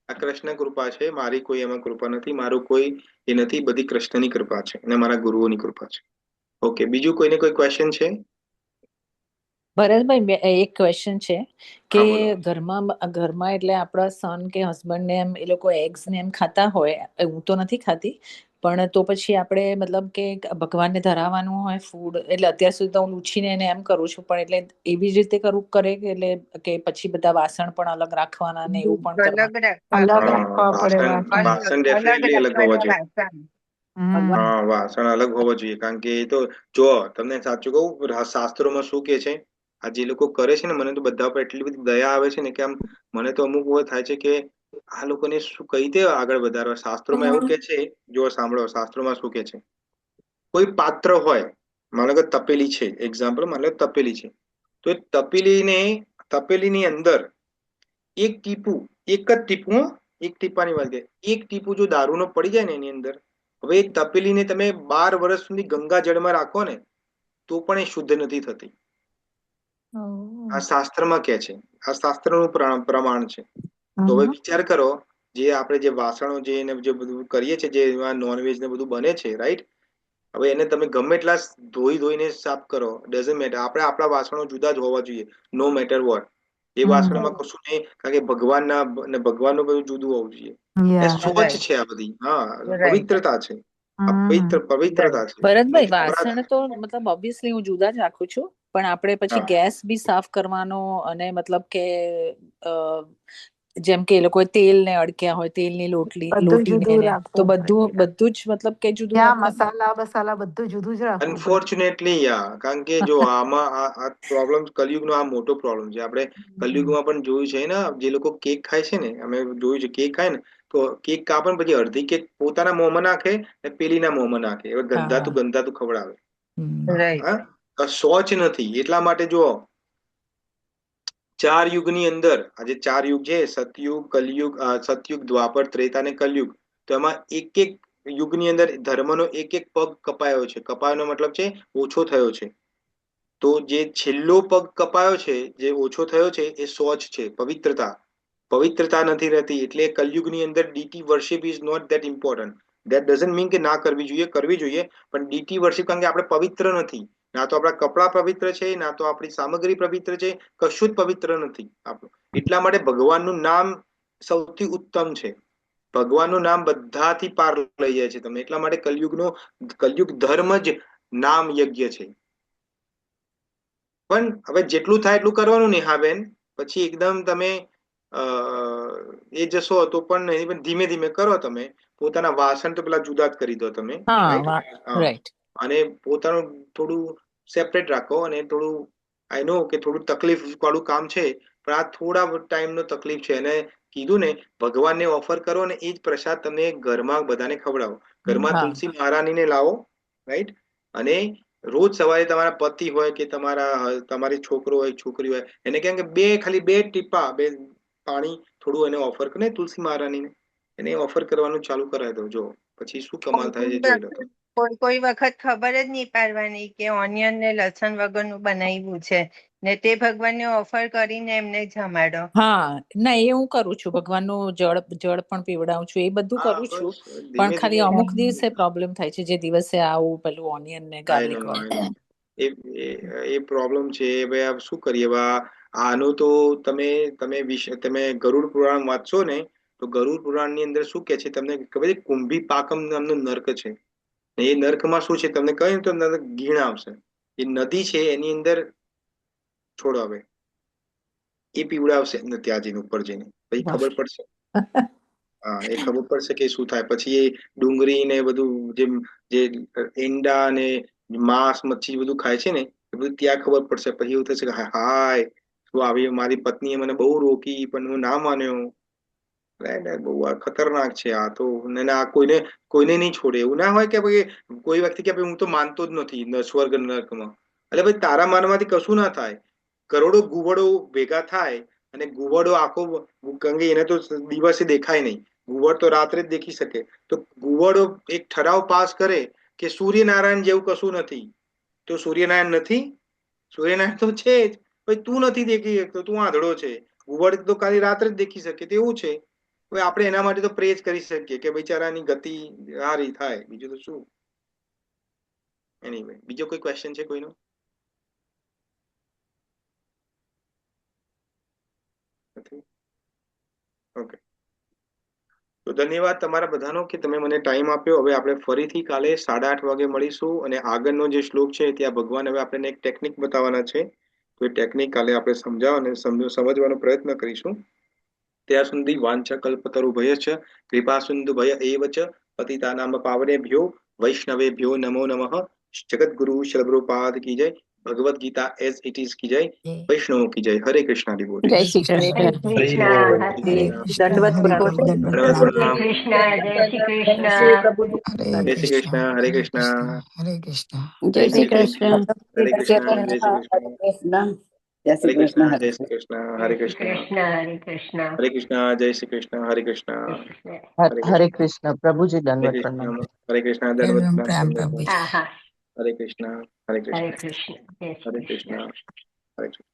આ કૃષ્ણ કૃપા છે, મારી કોઈ એમાં કૃપા નથી. મારું કોઈ એ નથી, બધી કૃષ્ણની કૃપા છે અને મારા ગુરુઓની કૃપા છે. ઓકે, બીજું કોઈને કોઈ ક્વેશ્ચન છે? ભરતભાઈ, એક ક્વેશ્ચન છે કે ઘરમાં એટલે આપણા સન કે હસબન્ડ ને એમ એ લોકો એગ્સ ને એમ ખાતા હોય, હું તો નથી ખાતી, પણ તો પછી આપણે મતલબ કે ભગવાનને ધરાવવાનું હોય ફૂડ, એટલે અત્યાર સુધી તો હું લૂછીને એને એમ કરું છું, પણ એટલે એવી જ રીતે કરવું કરે કે એટલે કે પછી બધા વાસણ પણ અલગ રાખવાના ને એવું પણ અલગ રાખવા પડે. વાસણ ડેફિનેટલી અલગ હોવા જોઈએ. હા, વાસણ અલગ હોવા જોઈએ. કારણ કે એ તો જો તમને સાચું કહું, શાસ્ત્રોમાં શું કે છે, આ જે લોકો કરે છે ને, મને તો બધા પર એટલી બધી દયા આવે છે ને કે આમ મને તો અમુક વાર થાય છે કે આ લોકોને શું કહી દે આગળ વધારવા. શાસ્ત્રોમાં એવું કે છે, જો સાંભળો, શાસ્ત્રોમાં શું કે છે, કોઈ પાત્ર હોય, માનો કે તપેલી છે, એક્ઝામ્પલ, માનો તપેલી છે, તો એ તપેલીની અંદર એક જ ટીપાની વાત કરીએ, એક ટીપું જો દારૂનો પડી જાય ને એની અંદર, હવે એ તપેલીને તમે 12 વર્ષ સુધી ગંગા જળમાં રાખો ને તો પણ એ શુદ્ધ નથી થતી. આ શાસ્ત્રમાં કે છે, આ શાસ્ત્રનું પ્રમાણ છે. તો હવે વિચાર કરો, જે આપણે જે વાસણો જે બધું કરીએ છીએ, જે નોનવેજ ને બધું બને છે, રાઈટ? હવે એને તમે ગમે એટલા ધોઈને સાફ કરો, ડઝન્ટ મેટર. આપણે આપણા વાસણો જુદા જ હોવા જોઈએ, નો મેટર વોટ. એ વાસણમાં કશું નહીં, કારણ કે ભગવાનનું બધું જુદું હોવું જોઈએ. એ સ્વચ્છ છે આ બધી. હા, પવિત્રતા છે. પવિત્રતા છે. ભરતભાઈ, વાસણ તો મતલબ ઓબ્વિયસલી હું જુદા જ રાખું છું, પણ આપણે પછી ગેસ બી સાફ કરવાનો, અને મતલબ કે જેમ કે એ લોકોએ તેલ ને અડક્યા હોય, તેલની લોટી તો બધું જ મતલબ કે જુદું મસાલા બધું જુદું જ રાખવું. અનફોર્ચ્યુનેટલી કારણ કે જો આમાં આ પ્રોબ્લેમ કલયુગનો આ મોટો પ્રોબ્લેમ છે. આપણે કલયુગમાં પણ જોયું છે ને, જે લોકો કેક ખાય છે ને, અમે જોયું છે કેક ખાય ને તો કેક કાપે ને પછી અડધી કેક પોતાના મોંમાં નાખે ને પેલીના મોંમાં નાખે. હવે ગંધાતું ખવડાવે. શોચ નથી. એટલા માટે જો 4 યુગની અંદર, આજે 4 યુગ છે, સતયુગ, કલયુગ, સતયુગ, દ્વાપર, ત્રેતા અને કલયુગ, તો એમાં એક એક યુગની અંદર ધર્મનો એક એક પગ કપાયો છે. કપાયોનો મતલબ છે ઓછો થયો છે. તો જે છેલ્લો પગ કપાયો છે, જે ઓછો થયો છે, એ શોચ છે, પવિત્રતા નથી રહેતી. એટલે કલયુગની અંદર deity worship is not that important. That doesn't mean કે ના કરવી જોઈએ, કરવી જોઈએ, પણ ડીટી વર્શિપ, કારણ કે આપણે પવિત્ર નથી. ના તો આપણા કપડા પવિત્ર છે, ના તો આપણી સામગ્રી પવિત્ર છે, કશું જ પવિત્ર નથી આપણું. એટલા માટે ભગવાનનું નામ સૌથી ઉત્તમ છે. ભગવાનનું નામ બધાથી પાર લઈ જાય છે તમે. એટલા માટે કલયુગ ધર્મ જ નામ યજ્ઞ છે. પણ હવે જેટલું થાય એટલું કરવાનું ને હા બેન. પછી એકદમ તમે એ જશો તો પણ નહીં, પણ ધીમે ધીમે કરો તમે. પોતાના વાસણ તો પેલા જુદા જ કરી દો તમે, અને પોતાનું થોડું સેપરેટ રાખો. અને થોડું આઈ નો કે થોડું તકલીફ વાળું કામ છે, પણ આ થોડા ટાઈમનો તકલીફ છે. અને કીધું ને, ભગવાનને ઓફર કરો ને એ જ પ્રસાદ તમે ઘરમાં બધાને ખવડાવો. ઘરમાં તુલસી મહારાણીને લાવો, રાઈટ. અને રોજ સવારે તમારા પતિ હોય કે તમારી છોકરો હોય, છોકરી હોય, એને કેમ કે ખાલી 2 ટીપા પાણી થોડું એને ઓફર કરે, તુલસી મહારાણીને એને ઓફર કરવાનું ચાલુ કરાવી દો. જો પછી શું કમાલ થાય છે જોઈ લો. કોઈ વખત ખબર જ નહીં પાડવાની કે ઓનિયન ને લસણ વગરનું બનાવ્યું છે, ને તે ભગવાનને ઓફર કરીને એમને જમાડો. ના, એ હું કરું છું. ભગવાનનું જળ પણ પીવડાવું છું, એ બધું કરું છું. પણ ખાલી અમુક દિવસે પ્રોબ્લેમ થાય છે, જે દિવસે આવું પેલું ઓનિયન ને ગાર્લિક વાળું. એ પ્રોબ્લેમ છે. ભાઈ શું કરીએ. આનું તો તમે ગરુડ પુરાણ વાંચશો ને, તો ગરુડ પુરાણ ની અંદર શું કે છે તમને ખબર છે? કુંભી પાકમ નામનું નર્ક છે. એ નર્કમાં શું છે તમને કહ્યું તો ઘીણ આવશે. એ નદી છે, એની અંદર છોડો, હવે એ પીવડાવશે ત્યાં જઈને, ઉપર જઈને. પછી ખબર પડશે. એ ખબર પડશે કે શું થાય. પછી એ ડુંગળી ને બધું જે ઈંડા ને માંસ, મચ્છી બધું ખાય છે ને, એ બધું ત્યાં ખબર પડશે. પછી એવું થશે કે હાય શું આવી, મારી પત્નીએ મને બહુ રોકી પણ હું ના માન્યો. બહુ ખતરનાક છે આ તો. આ કોઈને નહીં છોડે. એવું ના હોય કે ભાઈ કોઈ વ્યક્તિ કે હું તો માનતો જ નથી સ્વર્ગ નર્કમાં. એટલે ભાઈ તારા માનવાથી કશું ના થાય. કરોડો ગુવડો ભેગા થાય અને ગુવડો આખો, કારણ કે એને તો દિવસે દેખાય નહીં, ગુવડ તો રાત્રે જ દેખી શકે. તો ગુવડો એક ઠરાવ પાસ કરે કે સૂર્યનારાયણ જેવું કશું નથી. તો સૂર્યનારાયણ નથી? સૂર્યનારાયણ તો છે જ. ભાઈ તું નથી દેખી શકતો, તું આંધળો છે. ગુવડ તો ખાલી રાત્રે જ દેખી શકે. તેવું છે. હવે આપણે એના માટે તો પ્રેજ કરી શકીએ કે બિચારાની ગતિ સારી થાય. બીજું તો શું. એનીવે, બીજો કોઈ ક્વેશ્ચન છે કોઈનો? ઓકે, તો ધન્યવાદ તમારા બધાનો કે તમે મને ટાઈમ આપ્યો. હવે આપણે ફરીથી કાલે 8:30 વાગે મળીશું. અને આગળનો જે શ્લોક છે ત્યાં ભગવાન હવે આપણને એક ટેકનિક બતાવવાના છે. તો એ ટેકનિક કાલે આપણે સમજવાનો પ્રયત્ન કરીશું. ત્યાં સુધી વાંછા કલ્પતરુભ્યશ્ચ કૃપા સિંધુ ભય એવ ચ પતિતાનાં પાવનેભ્યો વૈષ્ણવેભ્યો નમો નમઃ. જગતગુરુ શ્રી પ્રભુપાદ કી જય. Bhagavad Gita as it is કી જય. વૈષ્ણવ કી જય. હરે કૃષ્ણ ડિવોટીઝ. જય શ્રી કૃષ્ણ. દંડવત પ્રણામ. જય શ્રી કૃષ્ણ. જય શ્રી કૃષ્ણ. જય શ્રી કૃષ્ણ. હરે કૃષ્ણ. હરે કૃષ્ણ. જય શ્રી કૃષ્ણ. હરે કૃષ્ણ. જય શ્રી કૃષ્ણ. જય શ્રી કૃષ્ણ. જય શ્રી કૃષ્ણ. હરે કૃષ્ણ. હરે કૃષ્ણ. હરે કૃષ્ણ. જય શ્રી કૃષ્ણ. હરે કૃષ્ણ. હરે કૃષ્ણ. પ્રભુજી દંડવત પ્રણામ. હરે કૃષ્ણ. દંડવત પ્રણામ. હા હા. હરે કૃષ્ણ. હરે હરે કૃષ્ણ. કૃષ્ણ. જય હરે શ્રી કૃષ્ણ. કૃષ્ણ. હરે કૃષ્ણ.